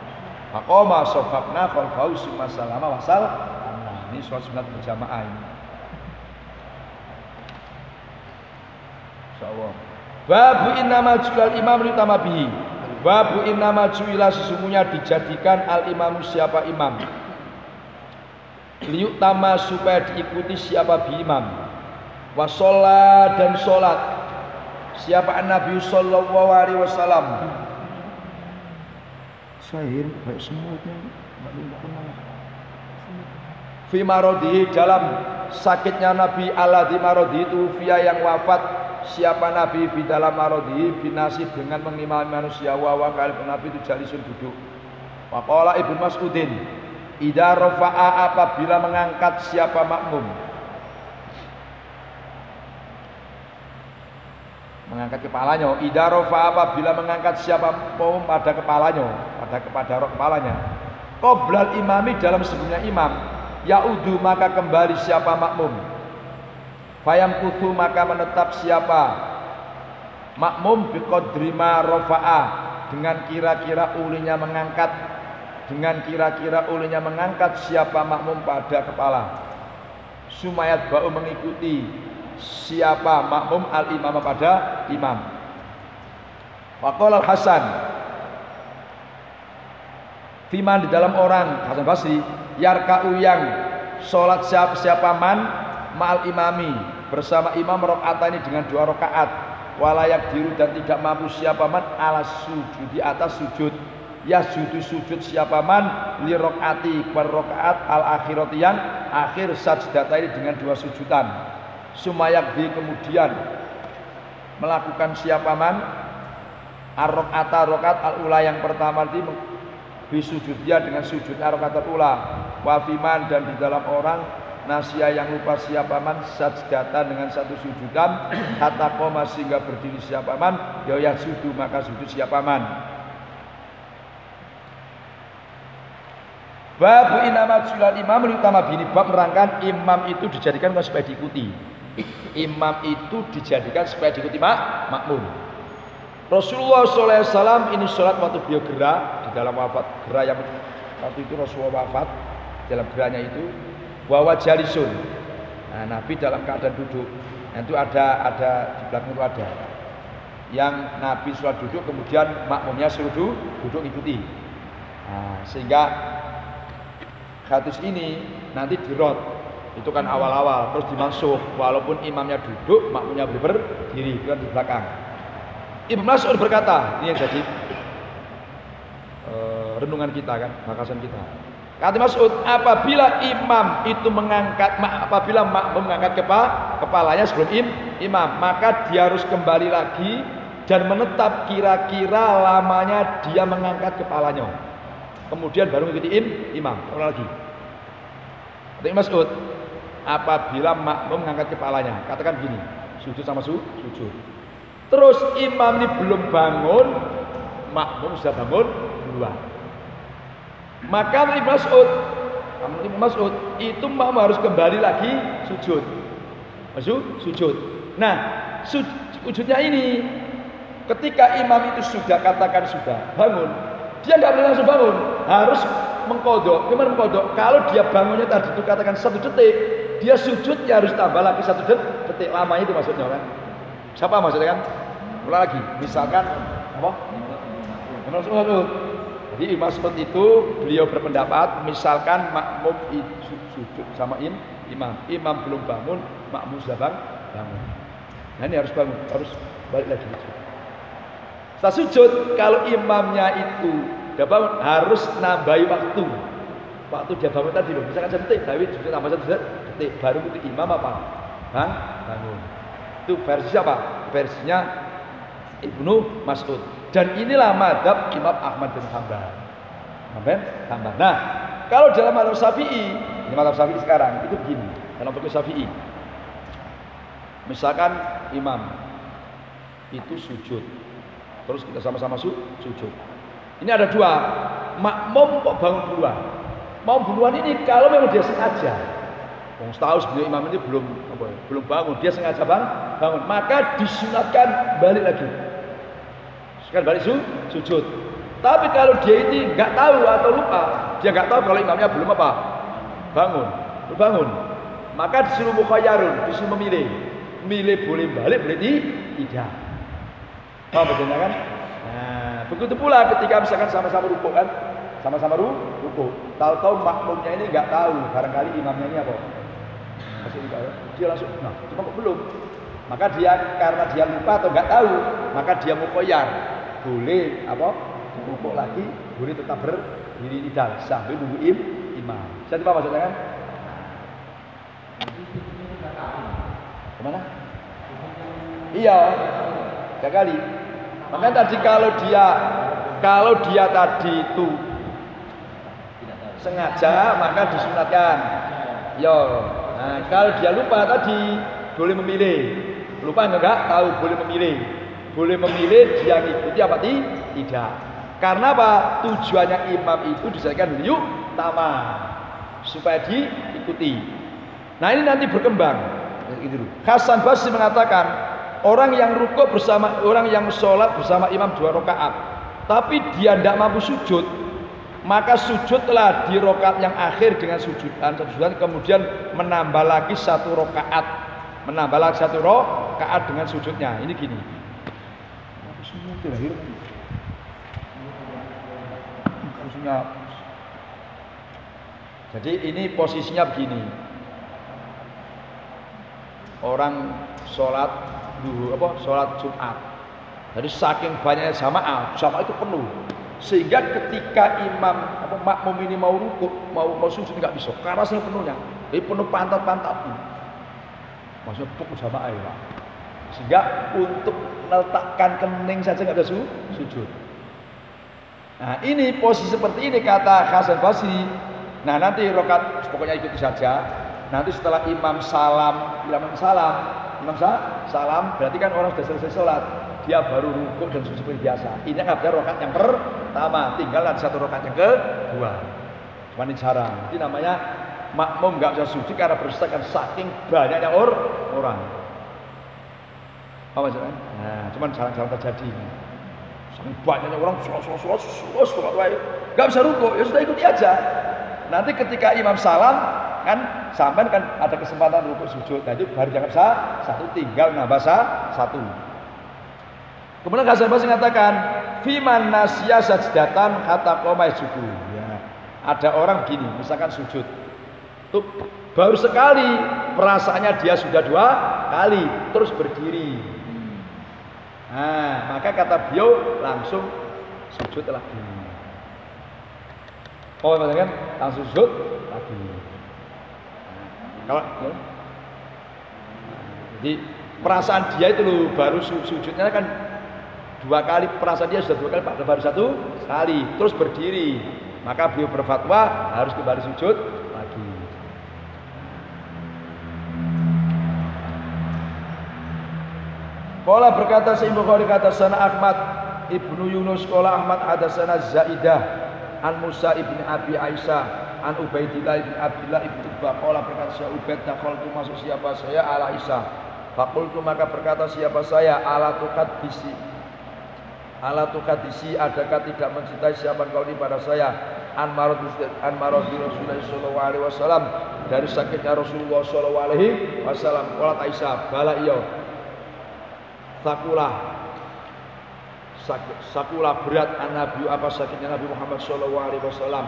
Maqama sofabna khalfahu summa salama wasal. Ini sholat sunat berjamaah ini. Insyaallah. Babu innama ju'ilal imam litama bihi. Babu innama ju'ila, sesungguhnya dijadikan al imamu siapa imam. Liuk tama, supaya diikuti siapa bi imam. Wasolat, dan sholat siapa Nabi sallallahu alaihi wasallam. Sahir baik semutnya. Fi maradihi, dalam sakitnya Nabi alladzi maradihi itu via yang wafat. Siapa Nabi di dalam marodi binasib, dengan mengimami manusia wa kalib Nabi itu jalisun duduk. Waqala Ibnu Mas'udin idza rafa'a, apabila mengangkat siapa makmum, mengangkat kepalanya. Idza rafa'a, apabila mengangkat siapa makmum pada kepalanya, pada kepalanya. Qoblal imami, dalam sebelumnya imam. Ya'udu, maka kembali siapa makmum. Fayam kuthu, maka menetap siapa makmum biqadri ma rafa'a, dengan kira-kira ulinya mengangkat, siapa makmum pada kepala. Sumayat ba'u, mengikuti siapa makmum al imam pada imam. Waqala al Hasan fiman, di dalam orang Hasan Basri, yarka'u, yang sholat siapa man ma'al imami, bersama imam rakaat ini dengan 2 rakaat. Walayak diru, dan tidak mampu siapa man ala sujud, di atas sujud. Ya sujud siapa man li rakaati, kepada rakaat al akhirati, yang akhir sajdata ini dengan 2 sujudan. Sumayak di, kemudian melakukan siapa man ar-rakaata, rakaat al ula yang pertama di bisujud dia dengan sujud rakaat ula. Wafiman, dan di dalam orang nasya yang lupa siapa man sajdatan, dengan 1 sujudan. Hatta qoma, sehingga berdiri siapa man ya yasudu, maka sujud siapa man. Babu inama julal imam utama bini, bab menerangkan imam itu dijadikan supaya diikuti. Imam itu dijadikan supaya diikuti makmum. Rasulullah SAW ini sholat waktu beliau gerah di dalam wafat, gerah yang waktu itu Rasulullah wafat, dalam gerahnya itu bahwa jalisun. Nah, Nabi dalam keadaan duduk. Nah, itu ada di belakang itu ada. Yang Nabi sholat duduk, kemudian makmumnya suruh duduk ikuti. Nah, sehingga hadis ini nanti dirot. Itu kan awal-awal, terus dimasuk. Walaupun imamnya duduk, makmumnya berdiri, itu kan di belakang. Ibnu Mas'ud berkata, ini yang jadi renungan kita kan, makasan kita. Kata Mas'ud, apabila imam itu apabila makmum mengangkat kepalanya sebelum imam, maka dia harus kembali lagi dan menetap kira-kira lamanya dia mengangkat kepalanya. Kemudian baru mengikuti imam. Ulang lagi. Kata Mas'ud, apabila makmum mengangkat kepalanya. Katakan gini, sujud sama sujud. Terus imam ini belum bangun, makmum sudah bangun duluan. Maka Ibnu Mas'ud itu makmum harus kembali lagi sujud. Sujud. Nah, sujudnya ini ketika imam itu sudah bangun, dia nggak boleh langsung bangun, harus mengkodok. Gimana mengkodok? Kalau dia bangunnya tadi itu katakan 1 detik, dia sujudnya harus tambah lagi 1 detik. Lamanya itu maksudnya kan? Siapa maksudnya kan? Ulang lagi. Misalkan apa? Jadi Imam Mas'ud itu beliau berpendapat, misalkan makmum sujud sama imam belum bangun, makmum sudah bangun. Nah ini harus bangun, harus balik lagi. Setelah sujud, kalau imamnya itu udah bangun, harus nambahi waktu. Waktu dia bangun tadi loh, misalkan 1 detik, David sujud tambah 1 detik, baru itu imam apa? Bangun. Itu versi apa? Versinya Ibnu Mas'ud. Dan inilah mazhab Imam Ahmad bin Hanbal. Nah, kalau dalam mazhab Syafi'i, ini mazhab Syafi'i sekarang itu begini. Dalam fikih Syafi'i, misalkan imam itu sujud, terus kita sama-sama sujud. Ini ada 2, makmum kok bangun duluan. Mau duluan ini kalau memang dia sengaja. Tahu sebelum imam ini belum bangun, dia sengaja bangun, maka disunatkan balik lagi. Sekarang balik sujud. Tapi kalau dia ini nggak tahu atau lupa, dia nggak tahu kalau imamnya belum bangun, maka disuruh mukhayyarun, disuruh milih boleh balik, boleh tidak. Paham bedanya kan? Nah, begitu pula ketika misalkan sama-sama rukuk kan, rukuk. Tahu-tahu makmumnya ini nggak tahu, barangkali imamnya ini apa? Dia langsung, cuma kok belum. Maka dia karena dia lupa atau nggak tahu, maka dia mukhayyar. Boleh rukuk lagi, boleh tetap berdiri idal sambil nunggu imam. Jadi apa maksudnya kan? Kemana? Iya, 3 kali. Makanya tadi kalau dia tadi itu sengaja, maka disunatkan. Nah, kalau dia lupa tadi boleh memilih. Lupa enggak tahu boleh memilih dia ngikuti apa tidak. Karena apa? Tujuannya imam itu dijadikan utama supaya diikuti. Nah, ini nanti berkembang. Hasan Basri mengatakan, orang yang rukuk bersama orang yang sholat bersama imam 2 rakaat, tapi dia tidak mampu sujud, maka sujudlah di rakaat yang akhir dengan sujudan, kemudian menambah lagi 1 rakaat dengan sujudnya. Ini gini. Jadi ini posisinya begini. Orang sholat Jumat. Jadi saking banyaknya jamaah itu penuh. Sehingga ketika makmum ini mau rukuk, mau sujud nggak bisa, karena penuhnya. Jadi penuh pantat-pantat. Maksudnya pukul jamaah ya, Pak. Sehingga untuk meletakkan kening saja nggak ada sujud. Nah, ini posisi seperti ini kata Hasan Basri. Nah, nanti rakaat pokoknya ikuti saja. Nanti setelah imam salam, berarti kan orang sudah selesai sholat, dia baru rukuk dan sujud seperti biasa. Ini ada rakaat yang pertama, tinggal ada 1 rakaat yang kedua. Cuma ini jarang. Ini namanya makmum nggak bisa sujud karena bersamaan saking banyaknya orang. Apa maksudnya? Nah, cuman jarang-jarang terjadi. Saking banyaknya orang, nggak bisa rukuk, ya sudah ikuti aja. Nanti ketika imam salam kan sampai kan ada kesempatan rukuk sujud, nah itu baru jangan 1, tinggal nambah 1. Kemudian Hasan Basri mengatakan, fiman nasya sajdatan hatta qoma suku. Ya, ada orang begini, misalkan sujud, tuh baru sekali perasaannya dia sudah 2 kali, terus berdiri. Nah, maka kata beliau langsung sujud lagi. Oh, kan langsung sujud lagi. Kalau jadi perasaan dia itu loh, baru sujudnya kan 2 kali, perasaan dia sudah 2 kali, baru 1 kali, terus berdiri, maka beliau berfatwa harus kembali sujud lagi. Qala berkata Sa'id Bukhari hadatsana Ahmad ibnu Yunus qala Ahmad hadatsana Zaidah an Musa ibn Abi Aisyah an Ubaidillah ibn Abdullah ibn Utbah qala berkata saya Ubaid dakhaltu masuk siapa saya ala Aisyah faqultu maka berkata siapa saya ala tukadisi adakah tidak mencintai siapa kau ini pada saya an maradi Rasulullah sallallahu alaihi wasallam dari sakitnya Rasulullah sallallahu alaihi wasallam qala Aisyah bala iya sakulah berat an-nabi apa sakitnya Nabi Muhammad sallallahu alaihi wasallam.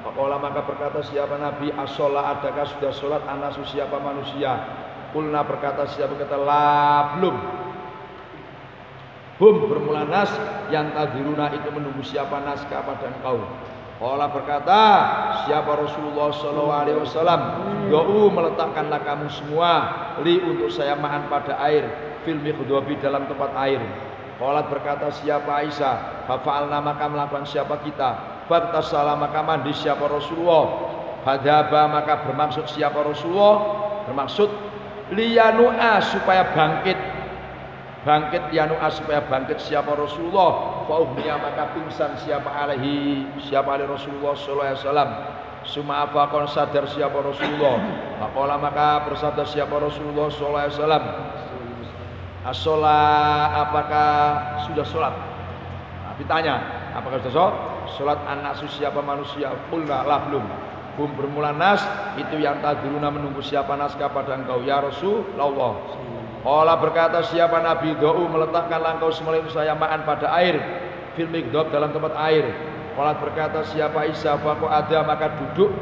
Faqala maka berkata siapa Nabi as-shalah adakah sudah salat anasu siapa manusia. Kulna berkata siapa kata la belum. Hum bermula nas yang tadiruna itu menunggu siapa naskah pada engkau. Qala berkata siapa Rasulullah sallallahu alaihi wasallam do'u meletakkanlah kamu semua li untuk saya ma'an pada air fil miqdabi dalam tempat air. Qalat berkata siapa Aisyah fa fa'alna maka melakukan siapa kita faktasala maka mandi siapa Rasulullah fadhaba maka bermaksud siapa Rasulullah bermaksud liyanu'a supaya bangkit yanu'a supaya bangkit siapa Rasulullah fa uhmiya maka pingsan siapa alaihi Rasulullah sallallahu alaihi wasallam suma afaqon sadar siapa Rasulullah faqala maka bersabda siapa Rasulullah sallallahu alaihi wasallam as-shalah apakah sudah sholat? Ditanya apakah sudah sholat anak siapa manusia? Qulna la belum. Hum bermula nas itu yang tadruna menunggu siapa naskah pada engkau ya Rasulullah. Qala berkata siapa Nabi do'u meletakkanlah engkau semua saya ma'an pada air fil miqdab dalam tempat air. Qala berkata siapa Isa faqo ada maka duduk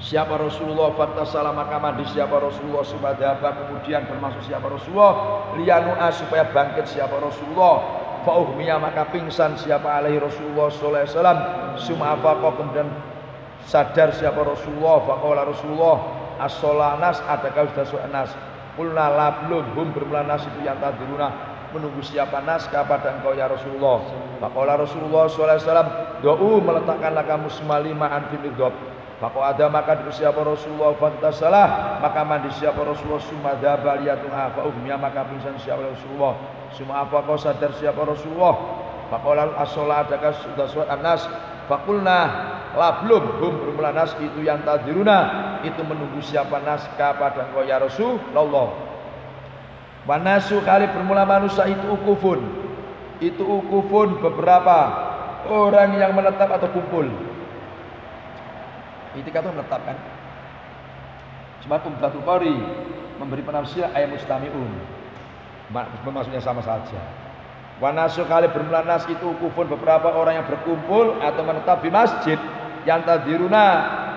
siapa Rasulullah faktasala maka mandi siapa Rasulullah subhadaba kemudian bermaksud siapa Rasulullah liyanu'a supaya bangkit siapa Rasulullah fa'uhmiya maka pingsan siapa alaihi Rasulullah sallallahu alaihi wasallam sum'afaqa kemudian sadar siapa Rasulullah faqala Rasulullah as-shalah nas adakah sudah sholat nas qulna la belum hum bermula nas itu yang tadiruna menunggu siapa naskah pada engkau ya Rasulullah faqala Rasulullah sallallahu alaihi wasallam do'u meletakkanlah kamu semua limaan fil miqdab Faqo ada maka di siapa Rasulullah faktasalah maka mandi siapa Rasulullah summa dzaba liyatuha fa ummiya maka pingsan siapa Rasulullah summa apa kau sadar siapa Rasulullah faqala as-shalah adakah sudah sholat anas faqulna la belum hum bermula nas itu yang tadiruna itu menunggu siapa naskah pada engkau ya Rasulullah wa nasu kali bermula manusia itu ukufun beberapa orang yang menetap atau kumpul. Itikad itu menetapkan. Cuma Umdatul Qari memberi penafsiran ayat mustami'un. Maksudnya sama saja. Wa nasu kali bermula nas itu ukufun beberapa orang yang berkumpul atau menetap di masjid yang tadiruna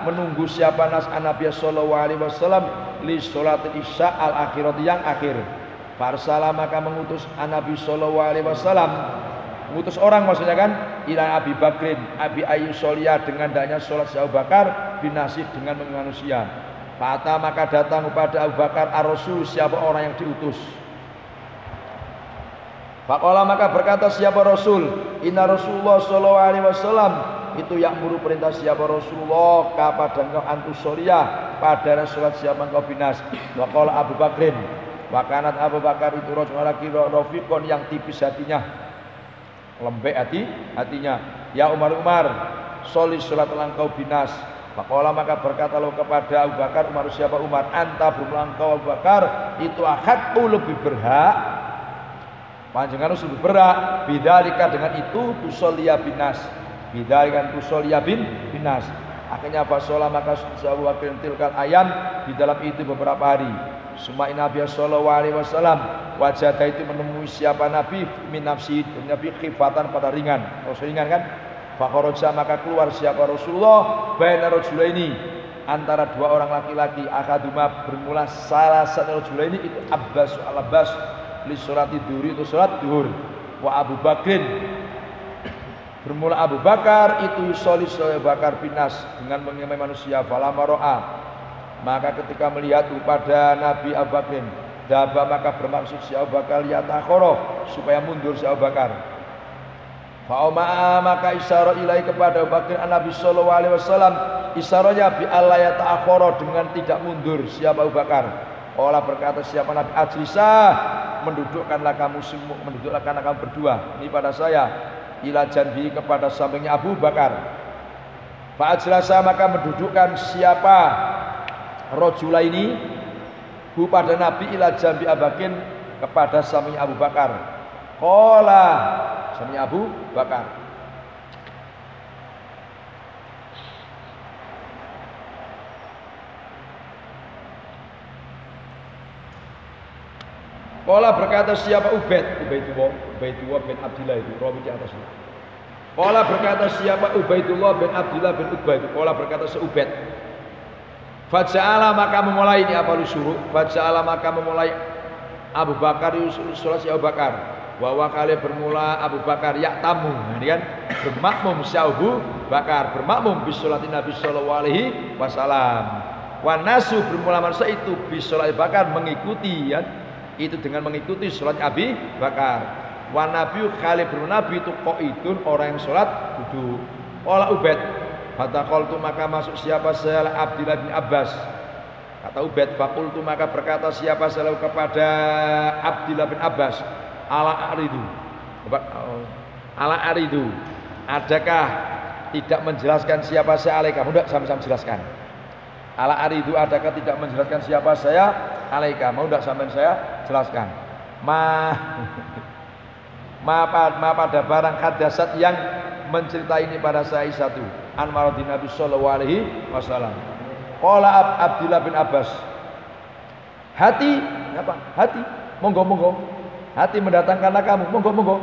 menunggu siapa nas Nabi sallallahu alaihi wasallam li sholatil isya al akhirat yang akhir. Farsala maka mengutus Nabi sallallahu alaihi wasallam mengutus orang maksudnya kan ila Abi Bakrin Abi Ayyusolia dengan daknya sholat Abu Bakar binasih dengan manusia. Fata maka datang kepada Abu Bakar ar-Rasul siapa orang yang diutus. Faqala maka berkata siapa Rasul inna Rasulullah sallallahu alaihi wasallam itu yang buru perintah siapa Rasulullah kepada engkau antusolia pada sholat siapa engkau binas. Waqala Abu Bakrin wakanat Abu Bakar itu rajul laki rafiqon yang tipis hatinya lembek hatinya ya Umar soli sholat engkau binas. Faqala maka berkata lo kepada Abu Bakar Umar siapa Umar anta bermulangkau Abu Bakar itu akadku lebih berhak panjangan lebih berhak bidzalika dengan itu tusolliya binas bidzalika tusolliya binas akhirnya fasola maka Abu Bakar tilkal ayam di dalam itu beberapa hari. Suma Nabi sallallahu alaihi wasallam wajah itu menemui siapa Nabi min nafsi Nabi khifatan pada ringan kan fakharaja maka keluar siapa Rasulullah baina rajulaini antara dua orang laki-laki akaduma bermula salah satu rajulaini itu Abbas al-Abbas li sholati dhuhri itu salat zuhur wa Abu Bakrin bermula Abu Bakar itu sholli Abu Bakar binas dengan mengimami manusia falamma ra'a maka ketika melihat kepada Nabi Abu Bakrin daba maka bermaksud si Abu Bakar yatakhoro supaya mundur si Abu Bakar fa'oma maka isyarah ilahi kepada Abu Bakrin Nabi sallallahu alaihi wasallam isyarahnya bi alla yatakhoro dengan tidak mundur siapa Abu Bakar. Allah berkata siapa Nabi ajlisah mendudukkanlah kamu berdua ini pada saya ila janbi kepada sampingnya Abu Bakar. Fa'ajlasa maka mendudukkan siapa rojula ini hu pada Nabi ila jambi Abakin kepada sampingnya Abu Bakar. Qala sampingnya Abu Bakar. Qala berkata siapa Ubaidullah bin Abdillah itu rawi di atas. Qala berkata siapa Ubaidullah bin Abdillah bin Utbah itu. Qala berkata Ubaid. Faja'ala maka memulai ini apa suruh. Faja'ala maka memulai Abu Bakar sholat si Abu Bakar. Bahwa kali bermula Abu Bakar yaktamu. Nah, ini kan bermakmum si Abu Bakar bermakmum bis sholatin Nabi sallallahu alaihi wasallam. Wan nasu bermula masa itu bis sholat Abu Bakar mengikuti ya. Itu dengan mengikuti sholat Abi Bakar. Wa nabiyu kali bernabi itu qaidun orang yang sholat duduk. Qala Ubaid fataqaltu maka masuk siapa saya Abdillah bin Abbas. Kata Ubaid faqultu maka berkata siapa saya kepada Abdillah bin Abbas ala aridu adakah tidak menjelaskan siapa saya alaika mudah sama-sama jelaskan. Ala aridu adakah tidak menjelaskan siapa saya alaika mau tidak sampai saya jelaskan ma pada barang hadasat yang menceritai ini pada saya satu an maradhi Nabi sallallahu alaihi wasallam. Qala Abdullah bin Abbas hati monggo hati mendatangkanlah kamu monggo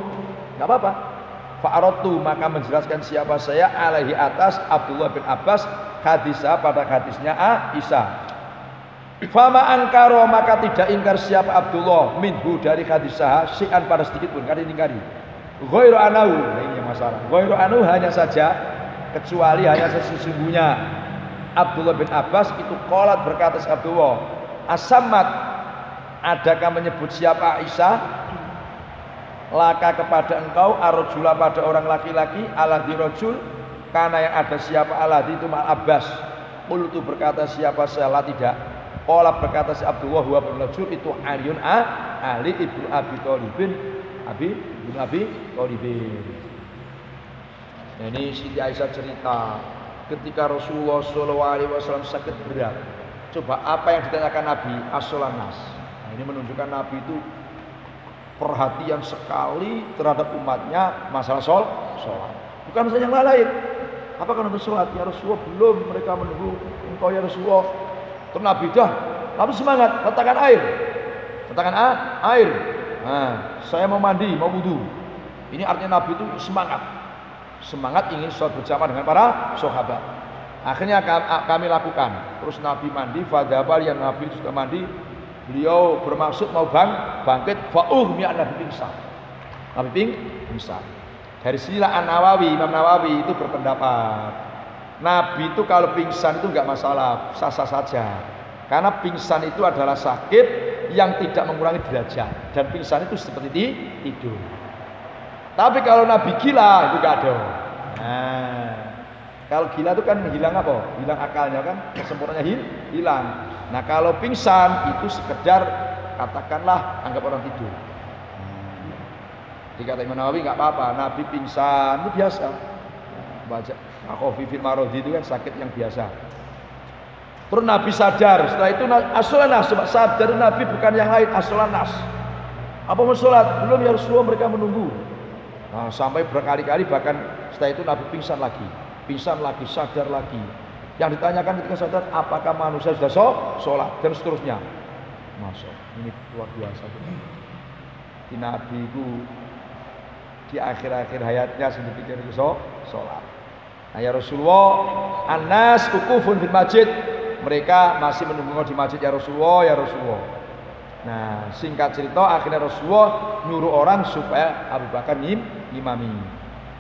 enggak apa-apa. Fa'aratu maka menjelaskan siapa saya alaihi atas Abdullah bin Abbas hadisah pada hadisnya Aisyah. Fama angkaro maka tidak ingkar siapa Abdullah minhu dari hadisah syi'an pada sedikit pun kada ingkari. Ghairu anau ini yang masalah. Ghairu anu hanya saja kecuali hanya sesungguhnya Abdullah bin Abbas itu qolat berkata Abdullah asammat adakah menyebut siapa Aisyah laka kepada engkau arjula pada orang laki-laki aladhi rajul karena yang ada siapa aladhi itu mal Abbas. Qultu berkata siapa saya tidak. Qala berkata si Abdullah huwa bin rajul itu Aliun Ali ibnu Abi Thalibin ibnu Abi Thalibin. Nah, ini Siti Aisyah cerita ketika Rasulullah SAW sakit berat. Coba apa yang ditanyakan Nabi as-sholanas. Nah, ini menunjukkan Nabi itu perhatian sekali terhadap umatnya masalah sholat. Bukan saja yang lain. Apakah untuk sholat? Ya Rasulullah belum, mereka menunggu engkau ya Rasulullah. Terus Nabi Nabi semangat, letakkan air. Nah, saya mau mandi, mau wudu. Ini artinya Nabi itu semangat ingin sholat berjamaah dengan para sahabat. Akhirnya kami lakukan. Terus Nabi mandi, fadhabal yang Nabi sudah mandi. Beliau bermaksud mau bangkit fa'uhmi Nabi pingsan. Dari sinilah Imam Nawawi itu berpendapat Nabi itu kalau pingsan itu enggak masalah, sah-sah saja. Karena pingsan itu adalah sakit yang tidak mengurangi derajat dan pingsan itu seperti tidur. Tapi kalau Nabi gila itu enggak ada. Nah, kalau gila itu kan hilang apa? Hilang akalnya kan, kesempurnaannya hilang. Nah kalau pingsan itu sekedar katakanlah anggap orang tidur. Dikata Imam Nawawi nggak apa-apa, Nabi pingsan itu biasa. Baca khafifil maradi itu kan sakit yang biasa. Terus Nabi sadar, setelah itu as-sholanas sadar Nabi bukan yang lain as-sholanas. Apa mau sholat? Belum ya Rasulullah mereka menunggu. Nah, sampai berkali-kali bahkan setelah itu Nabi pingsan lagi, sadar lagi. Yang ditanyakan ketika sadar, apakah manusia sudah sholat dan seterusnya. Masya ini luar biasa. Di Nabi itu di akhir-akhir hayatnya sudah pikir sholat. Nah ya Rasulullah, Anas ukufun fil masjid. Mereka masih menunggu di masjid ya Rasulullah. Nah singkat cerita akhirnya Rasulullah nyuruh orang supaya Abu Bakar ngimami.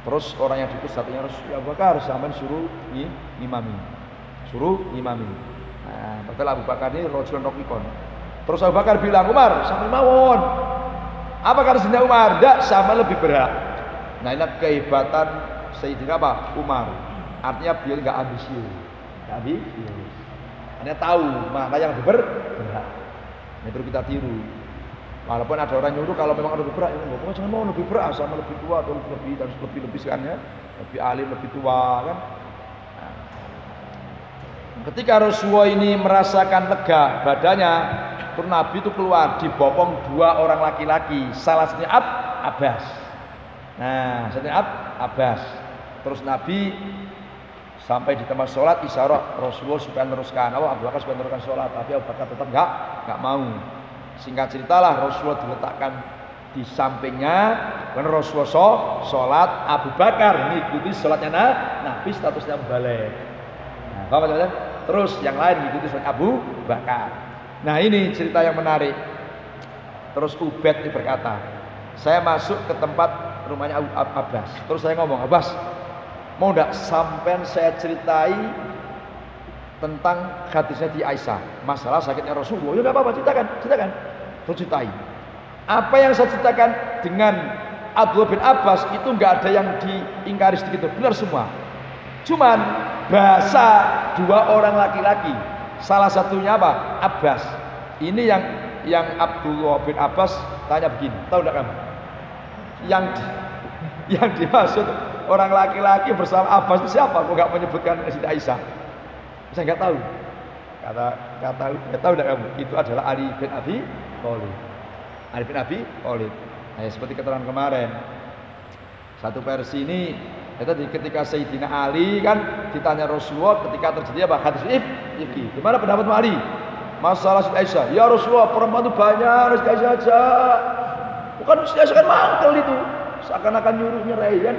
Terus orang yang diutus satunya Rasulullah Abu Bakar sampai suruh ngimami. Nah, betul Abu Bakar ini rojulun rokikon. Terus Abu Bakar bilang, Umar, sampai mawon. Apa kata Sayyidina Umar? Tidak, sama lebih berhak. Nah, ini kehebatan Sayyidina Umar. Artinya beliau enggak ambisius. Hanya tahu mana yang lebih berhak. Ini perlu kita tiru. Walaupun ada orang nyuruh kalau memang lebih berat, ya, jangan mau lebih berat sama lebih tua atau lebih kan ya, lebih alim, lebih tua kan. Nah, ketika Rasulullah ini merasakan lega badannya, terus Nabi itu keluar dibopong 2 orang laki-laki, salah satunya Abbas. Nah, satunya Abbas. Terus Nabi sampai di tempat sholat isyarat Rasulullah supaya meneruskan. Abu Bakar supaya meneruskan sholat, tapi Abu Bakar tetap nggak mau. Singkat ceritalah Rasulullah diletakkan di sampingnya, karena Rasulullah sholat, Abu Bakar mengikuti sholatnya Nabi, statusnya balik. Nah, apa teman-teman? Terus yang lain mengikuti sholat Abu Bakar. Nah ini cerita yang menarik. Terus Ubaid berkata, saya masuk ke tempat rumahnya Abbas. Terus saya ngomong, Abbas, mau enggak sampean saya ceritai tentang hadisnya di Aisyah, masalah sakitnya Rasulullah? Ya enggak apa-apa, ceritakan. Terus ceritai. Apa yang saya ceritakan dengan Abdullah bin Abbas itu enggak ada yang diingkari sedikit, benar semua. Cuman bahasa 2 orang laki-laki, salah satunya apa? Abbas. Ini yang Abdullah bin Abbas tanya begini, tahu enggak kamu? Yang dimaksud orang laki-laki bersama Abbas itu siapa? Kok enggak menyebutkan Siti Aisyah? Saya enggak tahu. Kata tahu enggak kamu? Itu adalah Ali bin Abi Thalib. Nah, seperti keterangan kemarin. Satu versi ini ketika Sayyidina Ali kan ditanya Rasulullah ketika terjadi apa? Hadis ifki. Gimana pendapat Ali? Masalah Siti Aisyah. Ya Rasulullah, perempuan itu banyak, Siti Aisyah aja. Bukan Siti Aisyah kan mangkel itu. Seakan-akan nyuruh nyerai kan.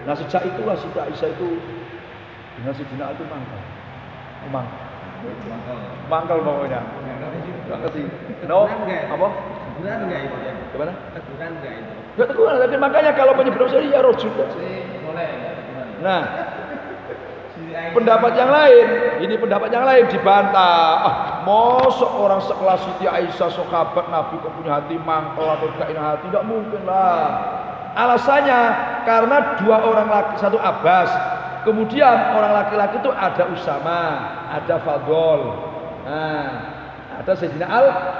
Nah sejak itulah Siti Aisyah itu dengan Sayyidina Ali itu mangkel. Mangkel pokoknya. Enggak ngerti. No, apa? Teguran enggak itu ya? Gimana? Teguran enggak itu? Enggak teguran, tapi makanya kalau menyebut saya ya rojul. Boleh. Nah, pendapat yang lain, ini pendapat yang lain dibantah. Mosok orang sekelas Siti Aisyah sahabat Nabi kok punya hati mangkel atau tidak punya hati? Tidak mungkin lah. Alasannya karena 2 orang laki, satu Abbas, kemudian orang laki-laki itu ada Usama, ada Fadl, nah, ada Sayyidina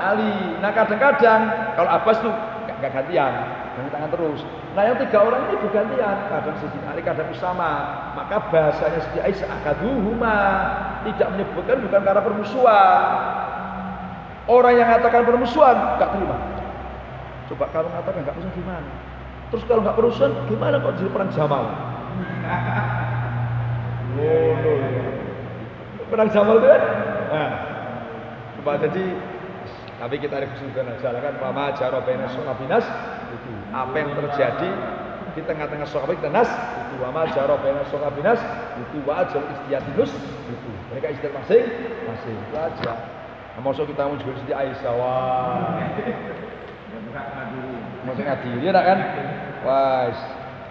Ali. Nah kadang-kadang kalau Abbas tuh nggak gantian, ganti tangan terus. Nah yang 3 orang ini bergantian, kadang Sayyidina Ali, kadang Usama. Maka bahasanya Siti Aisyah akaduhuma, tidak menyebutkan bukan karena permusuhan. Orang yang mengatakan permusuhan nggak terima. Coba kalau mengatakan nggak permusuhan gimana? Terus kalau nggak permusuhan gimana kok jadi perang Jamal? Perang Jamal itu kan? Nah, coba jadi tapi kita ada kesulitan aja kan mama jarobenas sokabinas itu apa yang terjadi di tengah-tengah sokabinas kita nas itu mama jarobenas sokabinas itu wajar istiatinus itu mereka istiat masing-masing aja. Nah, maksud kita mau jual Siti Aisyah wah maksud ngadili ya kan wah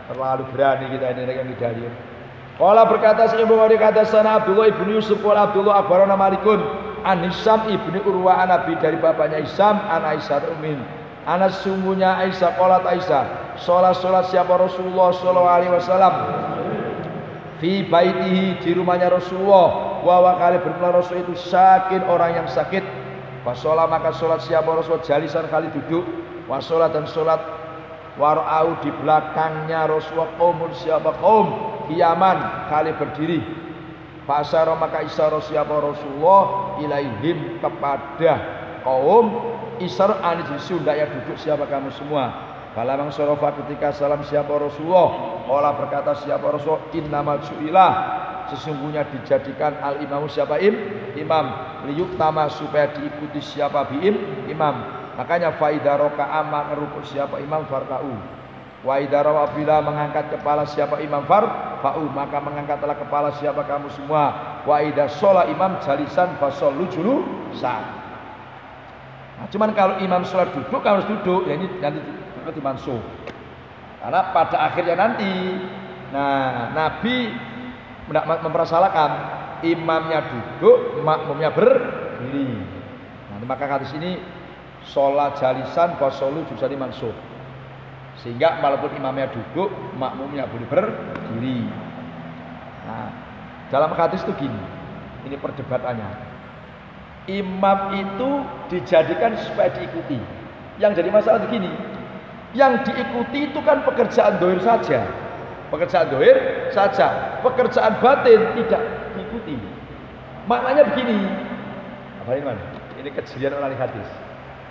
terlalu berani kita ini yang didalir. Qala berkata si Ibnu Bukhari kata sana Abdullah ibnu Yusuf qala Abdullah akhbarana Malikun an Hisam ibnu Urwa an Nabi dari bapaknya Hisam an Aisyah ummin. Anas sungguhnya Aisyah qalat Aisyah salat siapa Rasulullah sallallahu alaihi wasallam fi baitihi di rumahnya Rasulullah wa kali bermula Rasul itu sakit orang yang sakit. Fasolah maka salat siapa Rasul jalisan kali duduk wa salat dan salat warau di belakangnya Rasulullah qaumul siapa qaum kiaman kali berdiri. Fasara maka isyarat siapa Rasulullah ilaihim kepada kaum isyarat anjisi hendaknya duduk siapa kamu semua. Falamang sorofa ketika salam siapa Rasulullah olah berkata siapa Rasulullah innamal ju'ilah sesungguhnya dijadikan al imamu siapa imam liyuk tama supaya diikuti siapa imam. Makanya faidaroka aman rukuk siapa imam farka'u wa idarawa bila mengangkat kepala siapa imam fa'u maka mengangkatlah kepala siapa kamu semua. Wa idza sholat imam jalisan fasallu julusan. Nah, cuman kalau imam sholat duduk harus duduk ya ini nanti dimansuh. Karena pada akhirnya nanti nah Nabi mempermasalahkan imamnya duduk, makmumnya berdiri. Nah, maka hadis ini sholat jalisan fasallu julusan dimansuh. Sehingga walaupun imamnya duduk, makmumnya boleh berdiri. Nah, dalam hadis itu gini, ini perdebatannya. Imam itu dijadikan supaya diikuti. Yang jadi masalah begini, yang diikuti itu kan pekerjaan dohir saja, pekerjaan dohir saja, pekerjaan batin tidak diikuti. Maknanya begini, apa ini man? Ini kejelian orang hadis.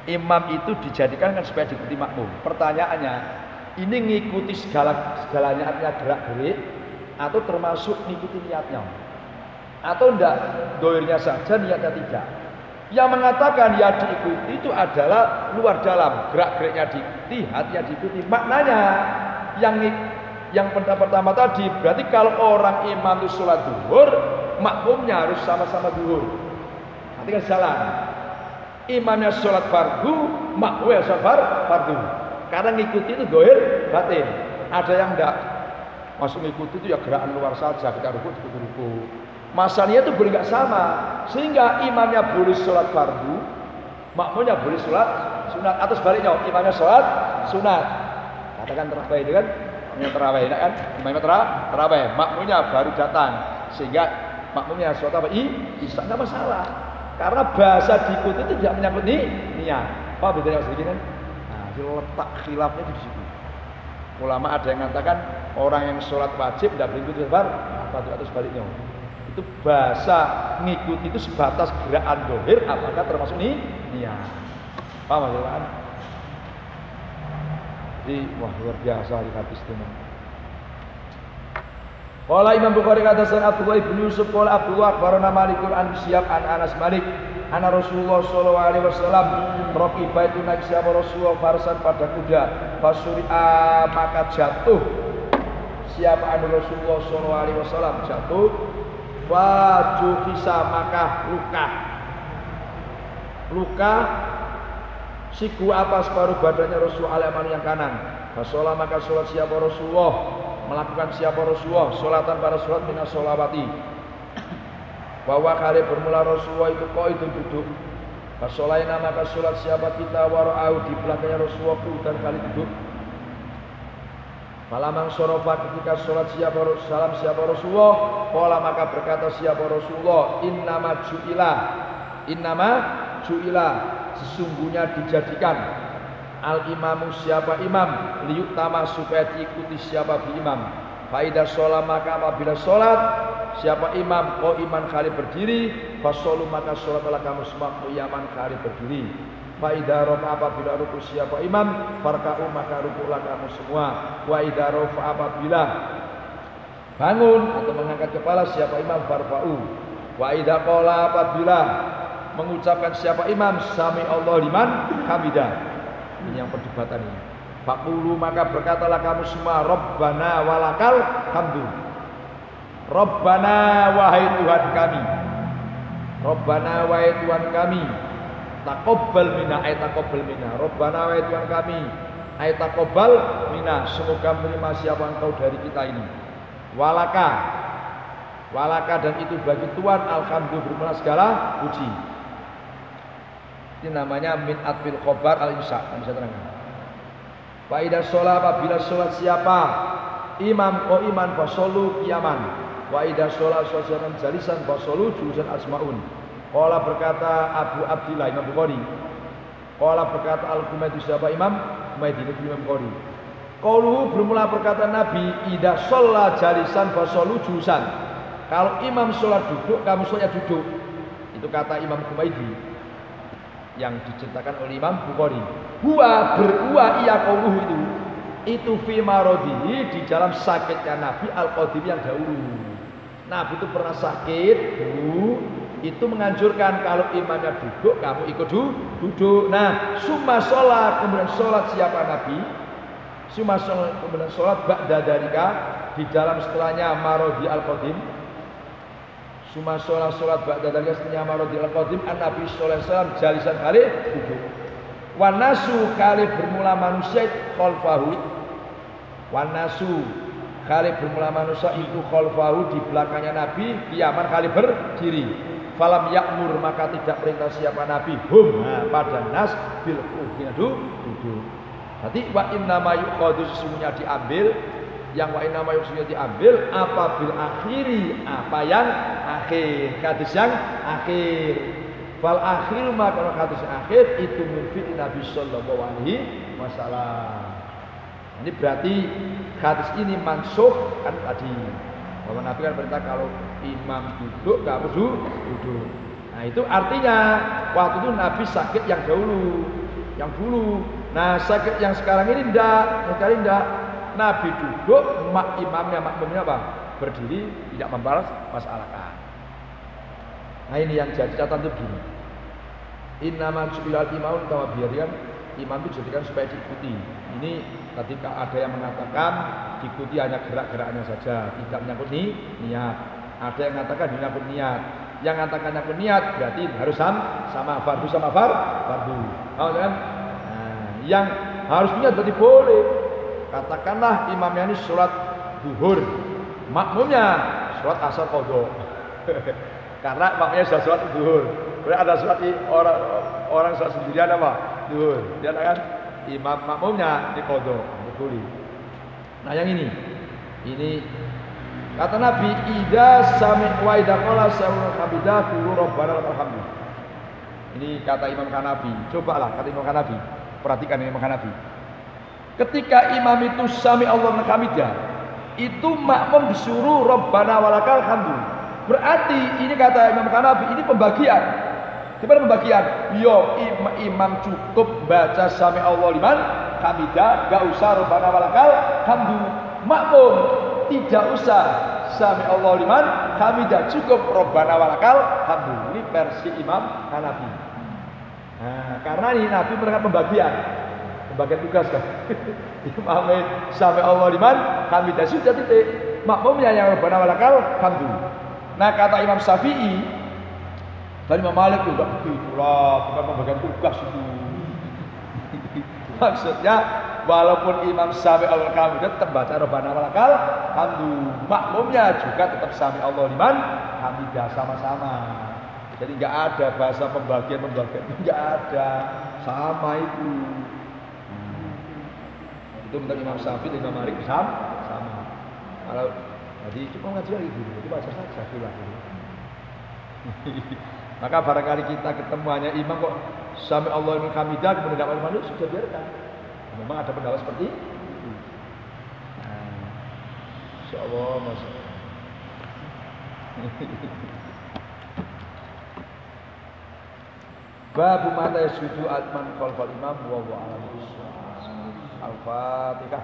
Imam itu dijadikan kan supaya diikuti makmum. Pertanyaannya, ini ngikuti segalanya artinya gerak-gerik atau termasuk ngikuti niatnya? Atau enggak, dohirnya saja niatnya tidak? Yang mengatakan ya diikuti itu adalah luar dalam, gerak-geriknya diikuti, hatinya diikuti. Maknanya yang pertama tadi berarti kalau orang imam itu sholat duhur, makmumnya harus sama-sama duhur. Nanti kan jalan. Imamnya sholat fardu, makmumnya sholat fardu. Karena ngikuti itu dohir batin. Ada yang enggak masuk ngikuti itu ya gerakan luar saja, kita rukuk ikuti rukuk. Masalahnya itu boleh nggak sama, sehingga imamnya boleh sholat fardu, makmumnya boleh sholat sunat, atau sebaliknya imamnya sholat sunat. Katakan terawih itu kan, imamnya terawih kan, imamnya terawih, makmumnya baru datang, sehingga makmumnya sholat apa? Isya nggak masalah, karena bahasa diikuti itu tidak menyangkut niat. Apa bedanya sedikit kan? Nah, letak khilafnya di situ. Ulama ada yang mengatakan orang yang sholat wajib tidak boleh ikut atau sebaliknya. Itu bahasa ngikuti itu sebatas gerakan dohir, apakah termasuk niat? Paham maksudnya? Jadi wah luar biasa di hadis itu. Qala Imam Bukhari katakan Abdullah bin Yusuf qala Abdullah akhbarana Malikun an Syihab an Anas Malik anna Rasulullah sallallahu alaihi wasallam raqiba itu naik siapa Rasulullah farsan pada kuda fasuri'a maka jatuh siapa anu Rasulullah sallallahu alaihi wasallam jatuh wajah bisa maka luka siku atas paruh badannya Rasulullah alaman yang kanan. Fasolah maka sholat siapa Rasulullah melakukan siapa Rasulullah sholatan pada sholat minas sholawati. Bahwa kali bermula Rasulullah itu kok itu duduk. Fasolaina maka sholat siapa kita wara'au di belakangnya Rasulullah dan kali duduk. Falamang sorofa ketika sholat siapa Rasulullah, pola maka berkata siapa Rasulullah, innama ju'ila, sesungguhnya dijadikan al imamu siapa imam, liyutama supaya diikuti siapa bi imam. Faidah sholat maka apabila sholat siapa imam, kau iman kali berdiri, fasolu maka sholatlah kamu semua iman kali berdiri. Faidah rofa apabila ruku siapa imam, farka'u maka rukulah kamu semua. Wa idza rofa apabila bangun atau mengangkat kepala siapa imam, farfa'u. Wa idza qala apabila mengucapkan siapa imam, sami Allah liman hamidah. Ini yang perdebatan ini. Faqulu maka berkatalah kamu semua, Rabbana walakal hamdu. Rabbana wahai Tuhan kami. Rabbana wahai Tuhan kami. Taqabbal minna ay taqabbal minna. Rabbana wa Tuhan kami ay taqabbal minna, semoga menerima siapa engkau dari kita ini. Walaka dan itu bagi Tuhan alhamdulillah bermula segala puji. Ini namanya min atfil khobar al insya. Bisa terangkan. Fa idza sholat apabila sholat siapa imam ko iman fasolu qiyaman. Wa idza sholat sosialan jalisan fasolu julusan asmaun. Qala berkata Abu Abdillah Imam Bukhari. Qala berkata Al-Humaydi siapa Imam? Humaydi Imam Bukhari. Qauluhu bermula berkata Nabi, idza shalla jalisan fasallu julusan. Kalau imam sholat duduk, kamu sholatnya duduk. Itu kata Imam Humaydi yang diceritakan oleh Imam Bukhari. Huwa iya qauluhu itu fi maradihi di dalam sakitnya Nabi al-qadim yang dahulu. Nabi itu pernah sakit, itu menganjurkan kalau imamnya duduk, kamu ikut duduk. Nah, summa sholat, kemudian sholat siapa Nabi? Summa sholat, kemudian sholat ba'da dalika, di dalam setelahnya marodi al-qadim. Summa sholat ba'da dalika setelahnya marodi al-qadim. An-Nabi sallallahu alaihi wasallam jalisan kali duduk. Wanasu kali bermula manusia khalfahu. Wanasu kali bermula manusia itu khalfahu di belakangnya Nabi, qiyaman kali berdiri. Falam yakmur maka tidak perintah siapa Nabi pada nas bil duduk. Jadi wa inna ma yuqadu sesungguhnya diambil, yang wa inna ma yuqadu diambil apa bil akhiri, apa yang akhir, hadis yang akhir. Fal akhir maka hadis akhir itu min Nabi sallallahu alaihi wasallam. Ini berarti hadis ini mansukh kan tadi. Bahwa Nabi kan perintah kalau imam duduk enggak perlu duduk. Nah, itu artinya waktu itu Nabi sakit yang dulu. Nah, sakit yang sekarang ini enggak. Nabi duduk, makmumnya apa? Berdiri, tidak membalas masalahkan. Nah, ini yang jadi catatan itu begini. Innaman subilal imam tawa biarkan imam itu jadikan supaya diikuti. Ini tadi ada yang mengatakan diikuti hanya gerak-geraknya saja, tidak menyangkut niat. Ada yang mengatakan menyangkut niat. Yang mengatakan menyangkut niat berarti harus sama fardu sama fardu. Oh, kan? Nah, yang harus niat berarti boleh. Katakanlah imamnya ini sholat duhur, makmumnya sholat asar qadha. Karena makmumnya sudah sholat duhur. Kemudian ada sholat orang sholat sendirian apa? Duhur. Dia kan imam makmumnya di qadha, boleh. Nah, yang ini kata Nabi, idza sami wa idza qala sami'na hamidah qulu rabbana lakal hamd. Ini kata Imam Hanafi. Cobalah kata Imam Hanafi. Perhatikan Imam Hanafi. Ketika imam itu sami Allah hamidah, itu makmum disuruh rabbana walakal hamd. Berarti ini kata Imam Hanafi, ini pembagian. Gimana pembagian? Yo, imam cukup baca sami Allah liman hamidah, enggak usah rabbana walakal hamd. Makmum tidak usah sami Allah liman hamidah, cukup rabbana walakal hamd. Ini versi Imam Hanafi. Nah, karena ini Nabi melakukan pembagian tugas kan. Imam sami Allah liman hamidah sudah titik. Makmumnya yang rabbana walakal hamd. Nah, kata Imam Syafi'i dan Imam Malik juga begitulah, bukan pembagian tugas itu. Maksudnya walaupun imam sami Allah hamidah tetap baca rabbana walakal hamd, makmumnya juga tetap sami Allah liman hamidah sama-sama. Jadi enggak ada bahasa pembagian enggak ada, sama itu. Itu menurut Imam Syafi'i dan Imam Malik sama. Kalau jadi cuma ngaji lagi dulu, itu baca saja sudah. Maka barangkali kita ketemu hanya imam kok sami Allah liman hamidah kemudian tidak malu sudah biarkan. Memang ada pendapat seperti itu. Nah, insyaallah masuk. Babu mata yasudu atman khalfal imam wa huwa alam. Al-Fatihah.